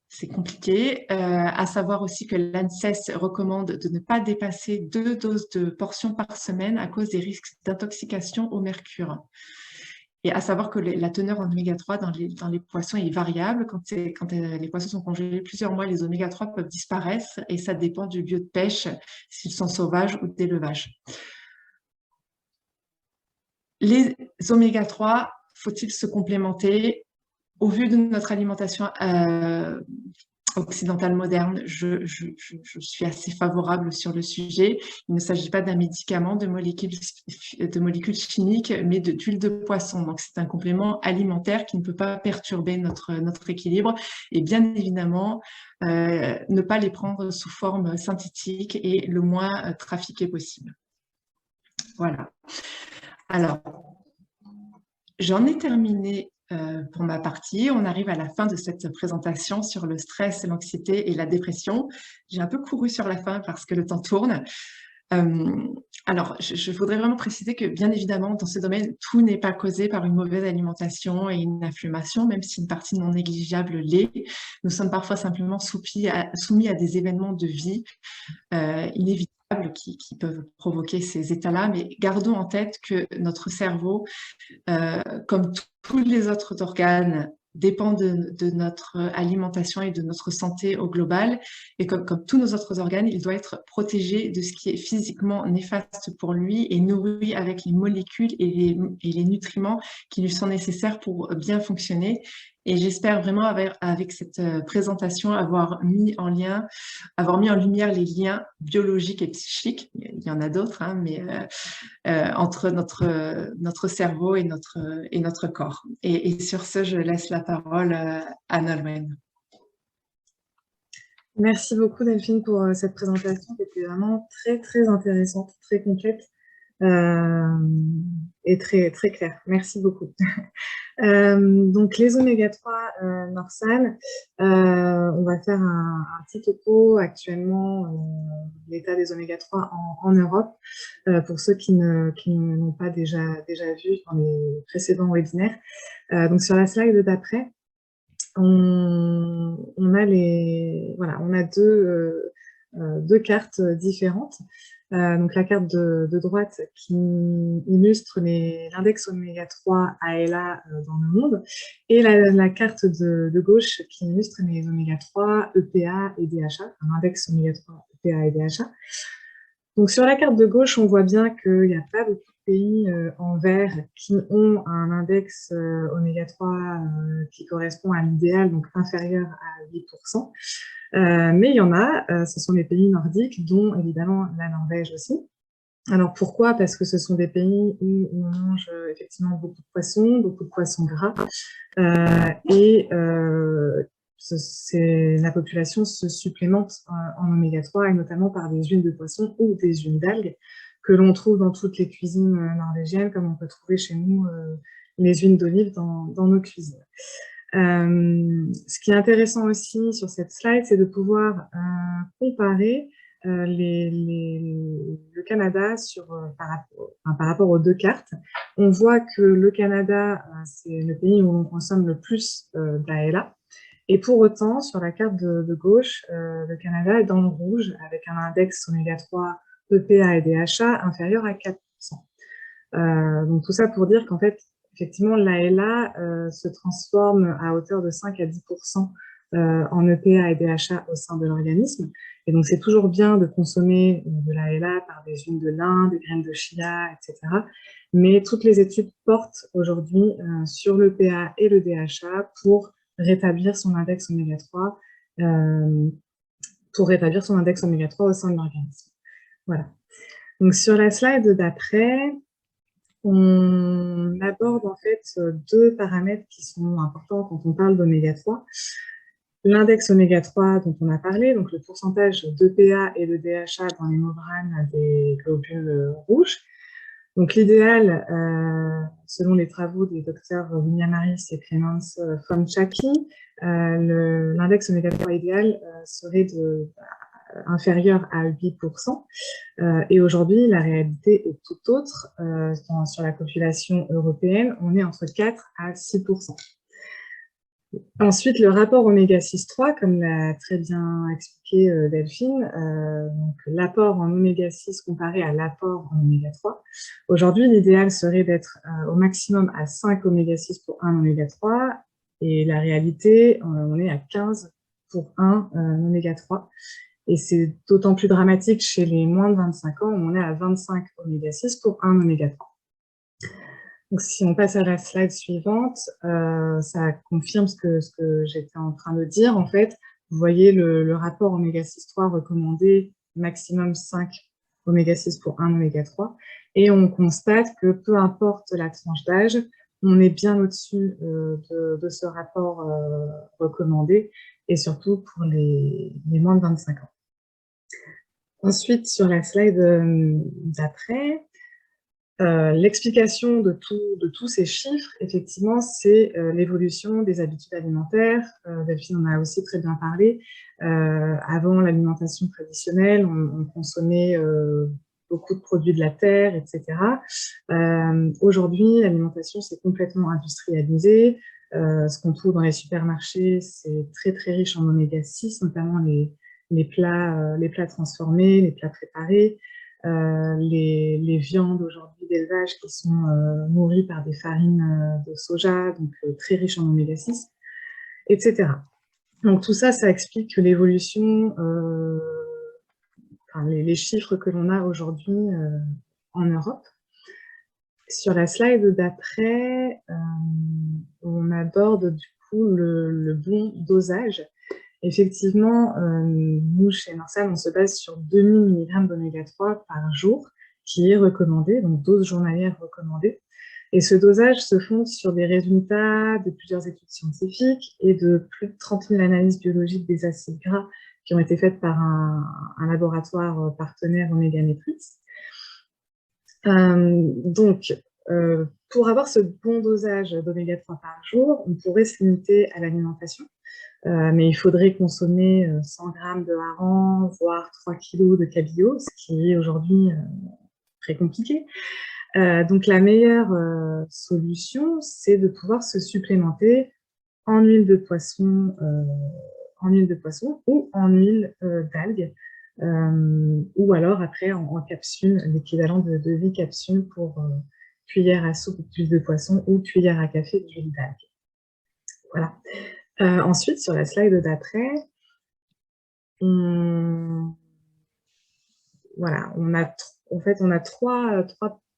C'est compliqué. À savoir aussi que l'ANSES recommande de ne pas dépasser 2 doses de portions par semaine à cause des risques d'intoxication au mercure. Et à savoir que la teneur en oméga-3 dans les poissons est variable. Quand les poissons sont congelés plusieurs mois, les oméga-3 peuvent disparaître et ça dépend du lieu de pêche, s'ils sont sauvages ou d'élevage. Les oméga-3, faut-il se complémenter? Au vu de notre alimentation occidentale moderne, je suis assez favorable sur le sujet. Il ne s'agit pas d'un médicament, de molécules chimiques, mais d'huile de poisson. Donc, c'est un complément alimentaire qui ne peut pas perturber notre équilibre. Et bien évidemment, ne pas les prendre sous forme synthétique et le moins trafiqué possible. Voilà. Alors, j'en ai terminé pour ma partie. On arrive à la fin de cette présentation sur le stress, l'anxiété et la dépression. J'ai un peu couru sur la fin parce que le temps tourne. Alors, je voudrais vraiment préciser que, bien évidemment, dans ce domaine, tout n'est pas causé par une mauvaise alimentation et une inflammation, même si une partie non négligeable l'est. Nous sommes parfois simplement soumis à des événements de vie inévitables qui peuvent provoquer ces états-là, mais gardons en tête que notre cerveau, comme tous les autres organes, dépend de notre alimentation et de notre santé au global. Et comme tous nos autres organes, il doit être protégé de ce qui est physiquement néfaste pour lui et nourri avec les molécules et les nutriments qui lui sont nécessaires pour bien fonctionner. Et j'espère vraiment, avec cette présentation, avoir mis en lumière les liens biologiques et psychiques. Il y en a d'autres, hein, mais entre notre cerveau et notre corps. Et sur ce, je laisse la parole à Nolwenn. Merci beaucoup Delphine pour cette présentation qui était vraiment très très intéressante, très complète et très, très claire. Merci beaucoup. Donc les oméga-3 Norsan, on va faire un petit topo actuellement, l'état des oméga-3 en Europe, pour ceux qui n'ont pas déjà vu dans les précédents webinaires. Donc sur la slide d'après, on a deux cartes différentes. Donc la carte de droite qui illustre l'index oméga-3 ALA dans le monde, et la carte de gauche qui illustre les oméga-3 EPA et DHA, un index oméga-3 EPA et DHA. Donc sur la carte de gauche, on voit bien qu'il n'y a pas beaucoup de pays en vert qui ont un index oméga-3 qui correspond à l'idéal, donc inférieur à 8%. Mais il y en a, ce sont les pays nordiques, dont évidemment la Norvège aussi. Alors pourquoi? Parce que ce sont des pays où on mange effectivement beaucoup de poissons gras, et la population se supplémente en oméga-3, et notamment par des huiles de poisson ou des huiles d'algues que l'on trouve dans toutes les cuisines norvégiennes, comme on peut trouver chez nous les huiles d'olive dans nos cuisines. Ce qui est intéressant aussi sur cette slide, c'est de pouvoir comparer le Canada par rapport aux deux cartes. On voit que le Canada, c'est le pays où on consomme le plus d'ALA. Et pour autant, sur la carte de gauche, le Canada est dans le rouge, avec un index oméga-3 EPA et DHA inférieur à 4%. Donc tout ça pour dire qu'en fait, effectivement, l'ALA se transforme à hauteur de 5 à 10% en EPA et DHA au sein de l'organisme. Et donc, c'est toujours bien de consommer de l'ALA par des huiles de lin, des graines de chia, etc. Mais toutes les études portent aujourd'hui sur l'EPA et le DHA pour rétablir son index oméga-3 au sein de l'organisme. Voilà. Donc, sur la slide d'après, on aborde en fait deux paramètres qui sont importants quand on parle d'oméga-3. L'index oméga-3 dont on a parlé, donc le pourcentage d'EPA et de DHA dans les membranes des globules rouges. Donc l'idéal, selon les travaux des docteurs William Harris et Clemens Fonchaki, l'index oméga-3 idéal serait inférieur à 8%. Et aujourd'hui, la réalité est tout autre. Sur la population européenne, on est entre 4 à 6%. Ensuite, le rapport oméga-6-3, comme l'a très bien expliqué Delphine, donc l'apport en oméga-6 comparé à l'apport en oméga-3. Aujourd'hui, l'idéal serait d'être au maximum à 5 oméga-6 pour 1 oméga-3, et la réalité, on est à 15 pour 1 oméga-3. Et c'est d'autant plus dramatique chez les moins de 25 ans, où on est à 25 oméga-6 pour 1 oméga-3. Donc, si on passe à la slide suivante, ça confirme ce que j'étais en train de dire. En fait, vous voyez le rapport oméga-6-3 recommandé, maximum 5 oméga-6 pour 1 oméga-3. Et on constate que peu importe la tranche d'âge, on est bien au-dessus de ce rapport recommandé, et surtout pour les moins de 25 ans. Ensuite, sur la slide d'après, l'explication de tous ces chiffres, effectivement, c'est l'évolution des habitudes alimentaires. Delphine en a aussi très bien parlé. Avant l'alimentation traditionnelle, on consommait beaucoup de produits de la terre, etc. Aujourd'hui, l'alimentation, c'est complètement industrialisé. Ce qu'on trouve dans les supermarchés, c'est très, très riche en oméga-6, notamment les plats transformés, les plats préparés, les viandes aujourd'hui d'élevage qui sont nourries par des farines de soja, donc très riches en oméga-6, etc. Donc tout ça, ça explique que l'évolution, enfin, les chiffres que l'on a aujourd'hui en Europe. Sur la slide d'après, on aborde du coup le bon dosage. Effectivement, nous, chez Norsan, on se base sur 2000 mg d'oméga 3 par jour, qui est recommandé, donc dose journalière recommandée. Et ce dosage se fonde sur des résultats de plusieurs études scientifiques et de plus de 30 000 analyses biologiques des acides gras qui ont été faites par un laboratoire partenaire Omega Metrix. Donc, pour avoir ce bon dosage d'oméga 3 par jour, on pourrait se limiter à l'alimentation. Mais il faudrait consommer 100 grammes de hareng, voire 3 kilos de cabillaud, ce qui est aujourd'hui très compliqué. Donc la meilleure solution, c'est de pouvoir se supplémenter en huile de poisson, ou en huile d'algues, ou alors après en capsule, l'équivalent de 8 capsules pour cuillère à soupe d'huile de poisson ou cuillère à café d'huile d'algues. Voilà. Ensuite, sur la slide d'après, on a trois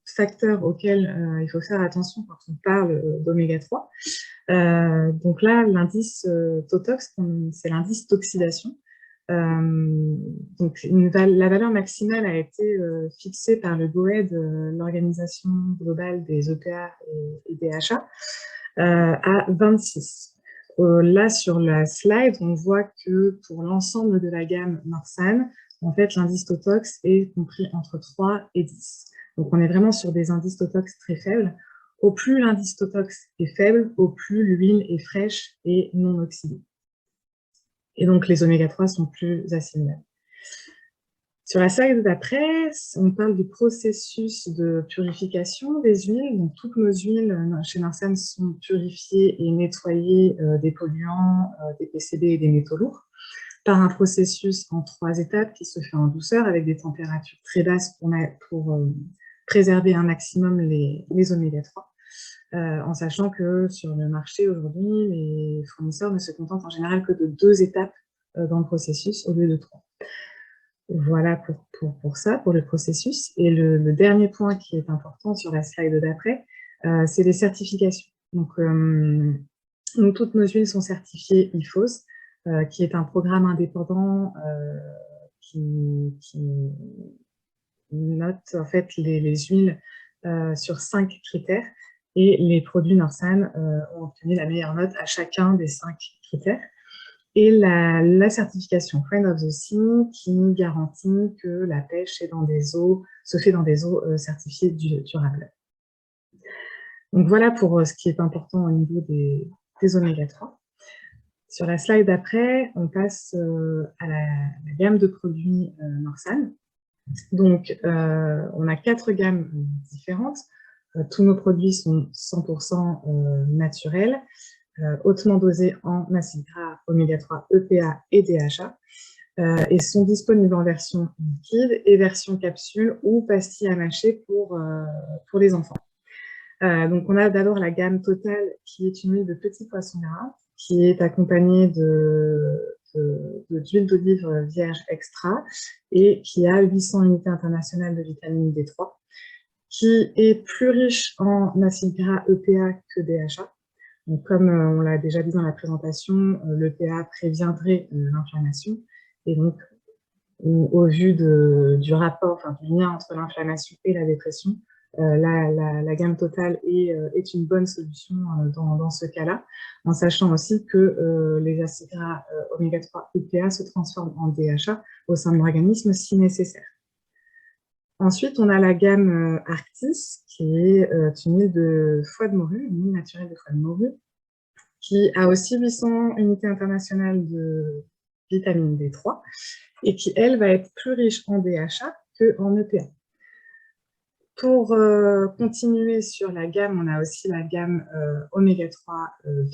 facteurs auxquels il faut faire attention quand on parle d'oméga 3. Donc là, l'indice Totox, c'est l'indice d'oxydation. Donc la valeur maximale a été fixée par le GOED, l'Organisation globale des EPA et des DHA, à 26. Là, sur la slide, on voit que pour l'ensemble de la gamme Norsan, en fait, l'indice Totox est compris entre 3 et 10. Donc, on est vraiment sur des indices Totox très faibles. Au plus l'indice Totox est faible, au plus l'huile est fraîche et non oxydée. Et donc, les oméga 3 sont plus assimilables. Sur la slide d'après, on parle du processus de purification des huiles. Donc, toutes nos huiles chez Norsan sont purifiées et nettoyées des polluants, des PCB et des métaux lourds par un processus en 3 étapes qui se fait en douceur avec des températures très basses pour préserver un maximum les oméga 3. En sachant que sur le marché aujourd'hui, les fournisseurs ne se contentent en général que de 2 étapes dans le processus au lieu de 3. Voilà pour ça, pour le processus. Et le dernier point qui est important sur la slide d'après, c'est les certifications. Donc, toutes nos huiles sont certifiées IFOS, qui est un programme indépendant qui note en fait les huiles sur 5 critères. Et les produits Norsan ont obtenu la meilleure note à chacun des 5 critères. Et la certification Friend of the Sea qui garantit que la pêche se fait dans des eaux certifiées durables. Donc voilà pour ce qui est important au niveau des oméga 3. Sur la slide d'après, on passe à la gamme de produits Norsan. Donc, on a 4 gammes différentes. Tous nos produits sont 100% naturels, hautement dosés en acides gras, oméga 3, EPA et DHA, et sont disponibles en version liquide et version capsule ou pastille à mâcher pour les enfants. Donc, on a d'abord la gamme totale qui est une huile de petits poissons gras qui est accompagnée d'huile d'olive vierge extra et qui a 800 unités internationales de vitamine D3, qui est plus riche en acides gras EPA que DHA. Donc, comme on l'a déjà dit dans la présentation, l'EPA préviendrait l'inflammation. Et donc, au vu du rapport, enfin, du lien entre l'inflammation et la dépression, la gamme totale est une bonne solution dans ce cas-là, en sachant aussi que les acides gras oméga 3 EPA se transforment en DHA au sein de l'organisme si nécessaire. Ensuite, on a la gamme Arctis, qui est une huile de foie de morue, une huile naturelle de foie de morue, qui a aussi 800 unités internationales de vitamine D3 et qui, elle, va être plus riche en DHA qu'en EPA. Pour continuer sur la gamme, on a aussi la gamme Oméga 3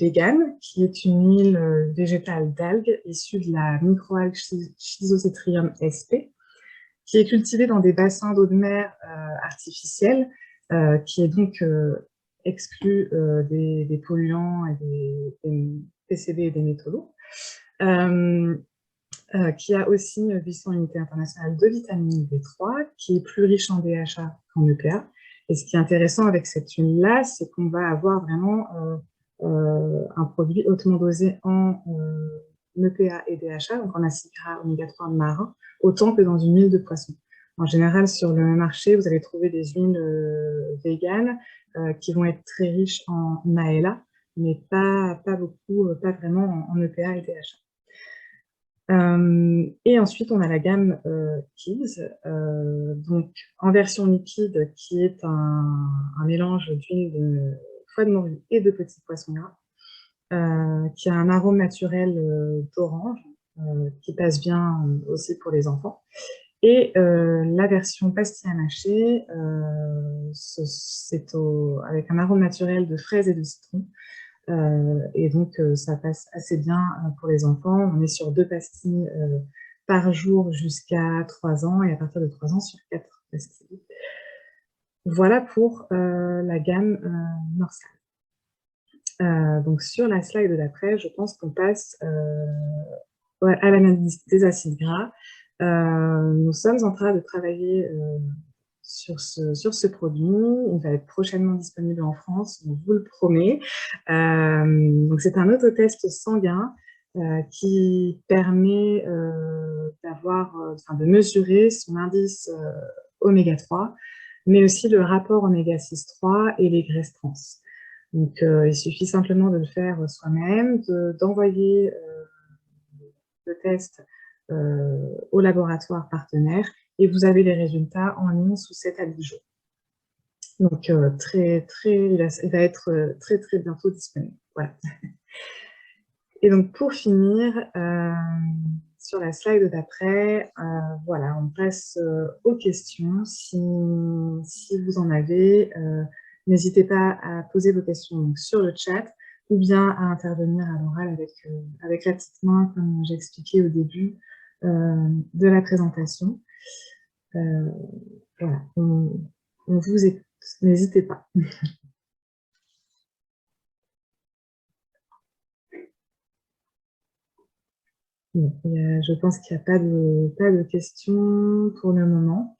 vegan, qui est une huile végétale d'algues issue de la microalgue Schizothetrium sp, qui est cultivée dans des bassins d'eau de mer artificiels, qui est donc exclu des polluants et des PCB et des métaux lourds, qui a aussi une unité internationale de vitamine B3, qui est plus riche en DHA qu'en EPA. Et ce qui est intéressant avec cette huile-là, c'est qu'on va avoir vraiment un produit hautement dosé en EPA et DHA, donc en acide gras oméga 3 marin, autant que dans une huile de poisson. En général, sur le marché, vous allez trouver des huiles véganes qui vont être très riches en ALA, mais pas beaucoup, pas vraiment en EPA et DHA. Et ensuite, on a la gamme Kids, donc en version liquide, qui est un mélange d'huile de foie de morue et de petits poissons gras, qui a un arôme naturel d'orange, qui passe bien aussi pour les enfants. Et la version pastille à mâcher, c'est avec un arôme naturel de fraises et de citron. Et donc, ça passe assez bien pour les enfants. On est sur 2 pastilles par jour jusqu'à 3 ans, et à partir de 3 ans, sur 4 pastilles. Voilà pour la gamme Norsal. Donc, sur la slide d'après, je pense qu'on passe à l'analyse des acides gras. Nous sommes en train de travailler sur ce produit. Il va être prochainement disponible en France, on vous le promet. Donc c'est un autotest sanguin qui permet de mesurer son indice oméga 3, mais aussi le rapport oméga 6,3 et les graisses trans. Donc il suffit simplement de le faire soi-même, d'envoyer le test au laboratoire partenaire, et vous avez les résultats en ligne sous 7 à 10 jours. Donc, il va être très bientôt disponible. Voilà. Et donc, pour finir, sur la slide d'après, voilà, on passe aux questions. Si vous en avez, n'hésitez pas à poser vos questions donc, sur le chat, ou bien à intervenir à l'oral avec la petite main, comme j'ai expliqué au début de la présentation. Voilà, on vous écoute. N'hésitez pas. Bon, je pense qu'il n'y a pas de questions pour le moment.